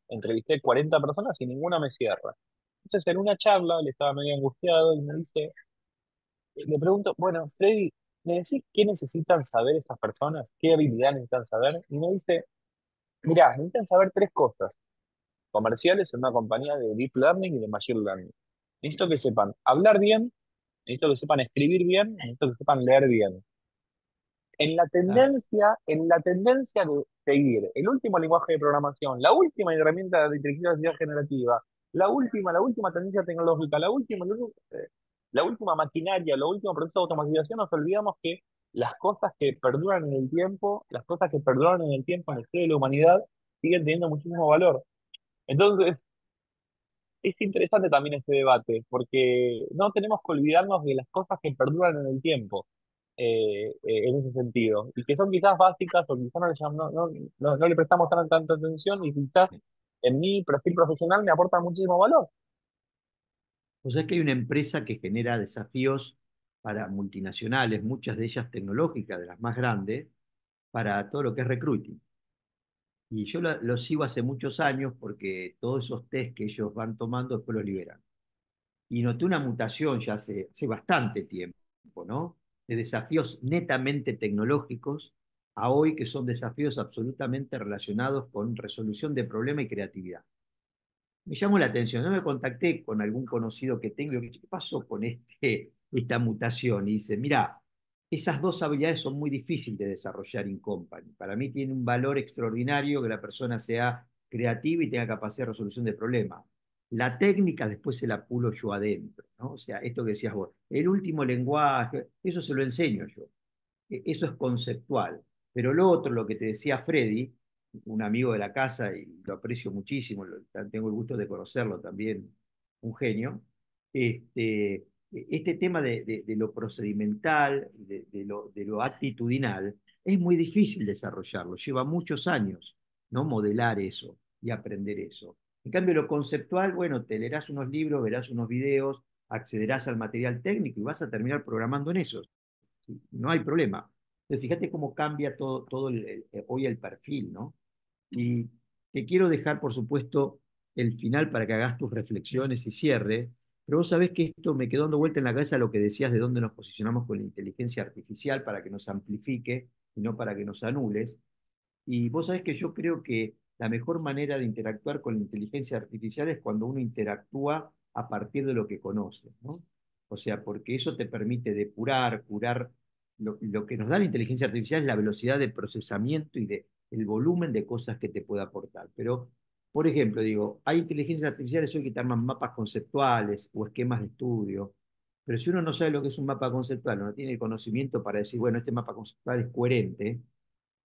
entrevisté 40 personas y ninguna me cierra. Entonces, en una charla, él estaba medio angustiado y le pregunto, bueno, Freddy, ¿me decís qué necesitan saber estas personas? ¿Qué habilidades necesitan saber? Y me dice, mirá, necesitan saber tres cosas. Comerciales en una compañía de Deep Learning y de Machine Learning. Necesito que sepan hablar bien, necesito que sepan escribir bien, necesito que sepan leer bien. Ah, En la tendencia de seguir el último lenguaje de programación, la última herramienta de inteligencia artificial generativa, la última tendencia tecnológica, la última maquinaria, la última proceso de automatización, nos olvidamos que las cosas que perduran en el tiempo, las cosas que perduran en el tiempo en la historia de la humanidad, siguen teniendo muchísimo valor. Entonces, es interesante también este debate, porque no tenemos que olvidarnos de las cosas que perduran en el tiempo, en ese sentido, y que son quizás básicas o quizás no le prestamos tanta atención y quizás en mi perfil profesional me aportan muchísimo valor. o sea que hay una empresa que genera desafíos para multinacionales, muchas de ellas tecnológicas, de las más grandes, para todo lo que es recruiting. Y yo lo sigo hace muchos años porque todos esos test que ellos van tomando después los liberan. Y noté una mutación ya hace bastante tiempo, ¿no? De desafíos netamente tecnológicos a hoy que son desafíos absolutamente relacionados con resolución de problemas y creatividad. Me llamó la atención, yo me contacté con algún conocido que tengo, y dije, ¿qué pasó con esta mutación? Y dice, mira, esas dos habilidades son muy difíciles de desarrollar in company. Para mí tiene un valor extraordinario que la persona sea creativa y tenga capacidad de resolución de problemas. La técnica después se la pulo yo adentro, ¿no? O sea, esto que decías vos, el último lenguaje, eso se lo enseño yo. Eso es conceptual. Pero lo otro, lo que te decía Freddy, un amigo de la casa, y lo aprecio muchísimo, tengo el gusto de conocerlo también, un genio, este tema de lo procedimental, de lo actitudinal, es muy difícil desarrollarlo, lleva muchos años, ¿no? Modelar eso y aprender eso. En cambio, lo conceptual, bueno, te leerás unos libros, verás unos videos, accederás al material técnico y vas a terminar programando en eso. ¿Sí? No hay problema. Entonces, fíjate cómo cambia todo hoy el perfil, ¿no? Y te quiero dejar, por supuesto, el final para que hagas tus reflexiones y cierre, pero vos sabés que esto me quedó dando vuelta en la cabeza lo que decías de dónde nos posicionamos con la inteligencia artificial para que nos amplifique y no para que nos anules. Y vos sabés que yo creo que la mejor manera de interactuar con la inteligencia artificial es cuando uno interactúa a partir de lo que conoce, ¿no? O sea, porque eso te permite depurar, curar. Lo que nos da la inteligencia artificial es la velocidad de procesamiento y el volumen de cosas que te puede aportar. Pero, por ejemplo, digo, hay inteligencias artificiales hoy que te arman mapas conceptuales o esquemas de estudio, pero si uno no sabe lo que es un mapa conceptual, no tiene el conocimiento para decir, bueno, este mapa conceptual es coherente,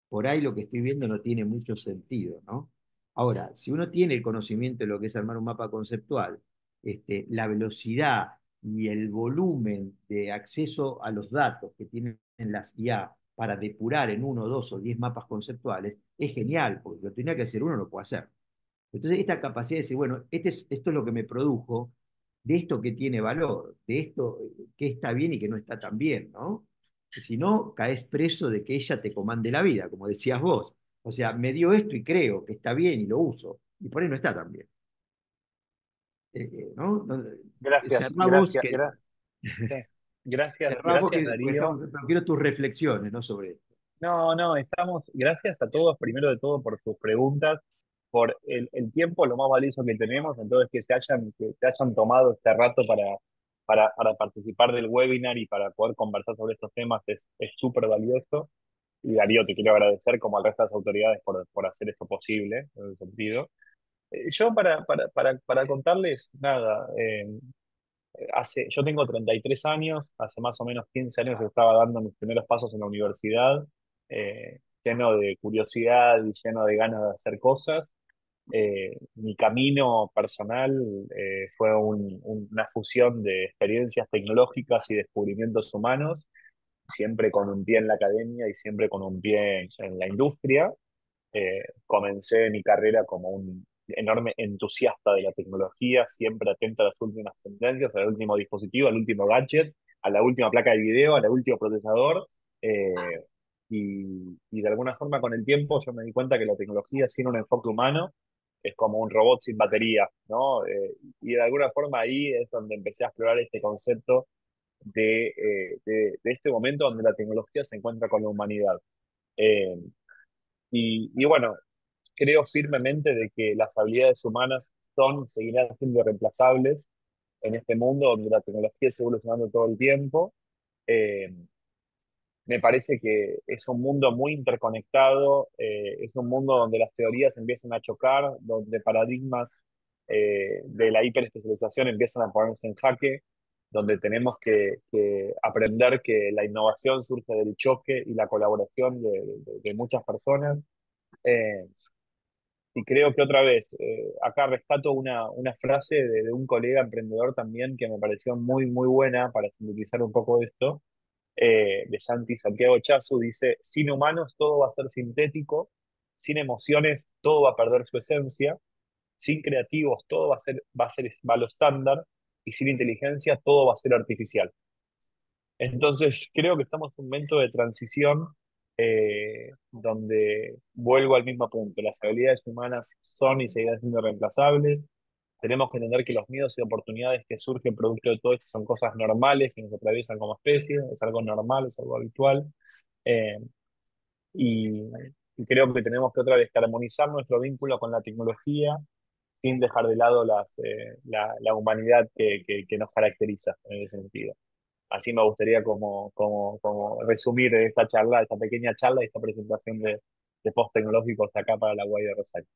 por ahí lo que estoy viendo no tiene mucho sentido, ¿no? Ahora, si uno tiene el conocimiento de lo que es armar un mapa conceptual, la velocidad y el volumen de acceso a los datos que tienen las IA para depurar en uno, dos o 10 mapas conceptuales, es genial, porque lo tenía que hacer uno, lo puede hacer. Entonces, esta capacidad de decir, bueno, esto es lo que me produjo, de esto que tiene valor, de esto que está bien y que no está tan bien, ¿no? Si no, caes preso de que ella te comande la vida, como decías vos. O sea, me dio esto y creo que está bien y lo uso, y por ahí no está tan bien. ¿No? Gracias, Cerramos gracias, que, sí. Gracias, cerramos gracias que pues, Darío. pero quiero tus reflexiones, ¿no? Sobre esto. No, no, gracias a todos, primero de todo, por sus preguntas, por el tiempo, lo más valioso que tenemos, entonces que se hayan tomado este rato para participar del webinar y para poder conversar sobre estos temas es súper valioso. Y Darío, te quiero agradecer como al resto de las autoridades por hacer esto posible, en ese sentido. Yo para contarles, nada, yo tengo 33 años, hace más o menos 15 años que estaba dando mis primeros pasos en la universidad, lleno de curiosidad y lleno de ganas de hacer cosas. Mi camino personal fue una fusión de experiencias tecnológicas y descubrimientos humanos, siempre con un pie en la academia y siempre con un pie en la industria. Comencé mi carrera como un enorme entusiasta de la tecnología, siempre atento a las últimas tendencias, al último dispositivo, al último gadget, a la última placa de video, al último procesador. eh, y de alguna forma con el tiempo yo me di cuenta que la tecnología sin un enfoque humano es como un robot sin batería, ¿no? Y de alguna forma ahí es donde empecé a explorar este concepto de este momento donde la tecnología se encuentra con la humanidad. Eh, y bueno, creo firmemente de que las habilidades humanas son, seguirán siendo reemplazables en este mundo donde la tecnología está evolucionando todo el tiempo. Eh, Me parece que es un mundo muy interconectado, es un mundo donde las teorías empiezan a chocar, donde paradigmas de la hiperespecialización empiezan a ponerse en jaque, donde tenemos que aprender que la innovación surge del choque y la colaboración de muchas personas. Eh, y creo que otra vez, acá rescato una frase de un colega emprendedor también que me pareció muy, muy buena para sintetizar un poco esto, de Santiago Chazu, dice, sin humanos todo va a ser sintético, sin emociones todo va a perder su esencia, sin creativos todo va a lo estándar, y sin inteligencia todo va a ser artificial. Entonces, creo que estamos en un momento de transición donde vuelvo al mismo punto. Las habilidades humanas son y seguirán siendo reemplazables. Tenemos que entender que los miedos y oportunidades que surgen producto de todo esto son cosas normales que nos atraviesan como especie, es algo normal, es algo habitual. Eh, y, y creo que tenemos que otra vez armonizar nuestro vínculo con la tecnología sin dejar de lado la humanidad que nos caracteriza en ese sentido. Así me gustaría como resumir esta charla, esta pequeña charla y esta presentación de post tecnológicos acá para la UAI de Rosario.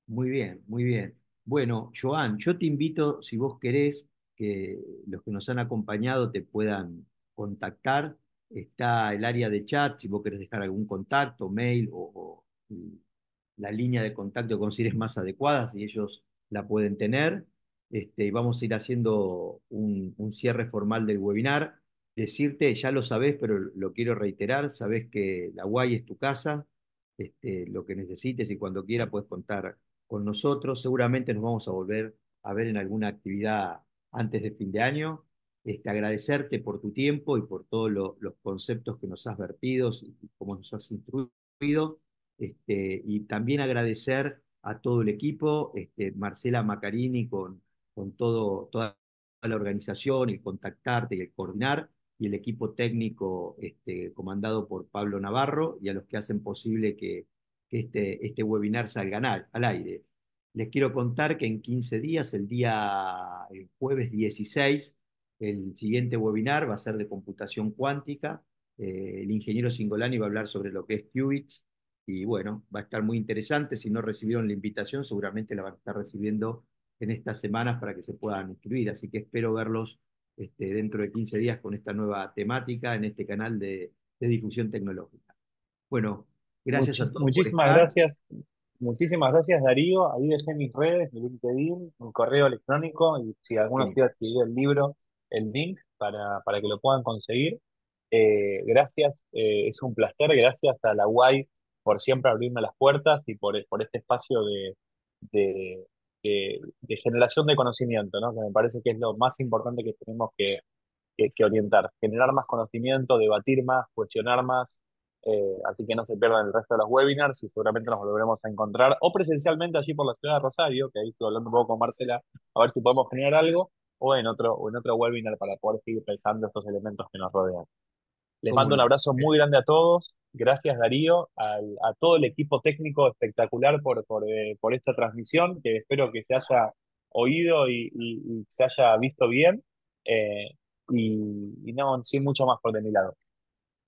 Muy bien, muy bien. Bueno, Joan, yo te invito, si vos querés, que los que nos han acompañado te puedan contactar. Está el área de chat, si vos querés dejar algún contacto, mail o la línea de contacto que consideres más adecuada, si ellos la pueden tener. Y vamos a ir haciendo un cierre formal del webinar. Decirte, ya lo sabés, pero lo quiero reiterar, sabés que la UAI es tu casa, lo que necesites y cuando quiera puedes contar con nosotros. Seguramente nos vamos a volver a ver en alguna actividad antes de fin de año. Agradecerte por tu tiempo y por todos los conceptos que nos has vertido y cómo nos has instruido. Y también agradecer a todo el equipo, Marcela Macarini con toda la organización, el contactarte y el coordinar, y el equipo técnico comandado por Pablo Navarro, y a los que hacen posible que este webinar salga al aire. Les quiero contar que en 15 días, el jueves 16, el siguiente webinar va a ser de computación cuántica. El ingeniero Singolani va a hablar sobre lo que es qubits, y bueno, va a estar muy interesante. Si no recibieron la invitación, seguramente la van a estar recibiendo en estas semanas para que se puedan inscribir. Así que espero verlos dentro de 15 días con esta nueva temática en este canal de difusión tecnológica. Bueno, gracias a todos por Muchísimas estar. gracias. Muchísimas gracias, Darío. Ahí dejé mis redes, mi LinkedIn, un correo electrónico y si alguno Sí, quiere adquirir el libro, el link para que lo puedan conseguir. Gracias, es un placer. Gracias a la UAI por siempre abrirme las puertas y por este espacio de, de generación de conocimiento, ¿no? Que me parece que es lo más importante que tenemos que orientar, generar más conocimiento, debatir más, cuestionar más. Así que no se pierdan el resto de los webinars y seguramente nos volveremos a encontrar o presencialmente allí por la ciudad de Rosario, que ahí estoy hablando un poco con Marcela, a ver si podemos generar algo, o en otro webinar para poder seguir pensando estos elementos que nos rodean. Les cómo mando un no. abrazo muy grande a todos. Gracias, Darío, a todo el equipo técnico espectacular por esta transmisión, que espero que se haya oído y se haya visto bien. Eh, y no, sin mucho más por de mi lado.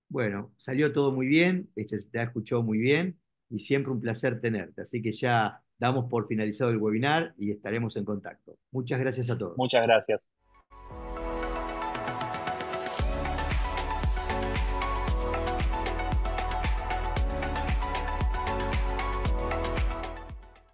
Bueno, salió todo muy bien, se te ha escuchado muy bien y siempre un placer tenerte. Así que ya damos por finalizado el webinar y estaremos en contacto. Muchas gracias a todos. Muchas gracias.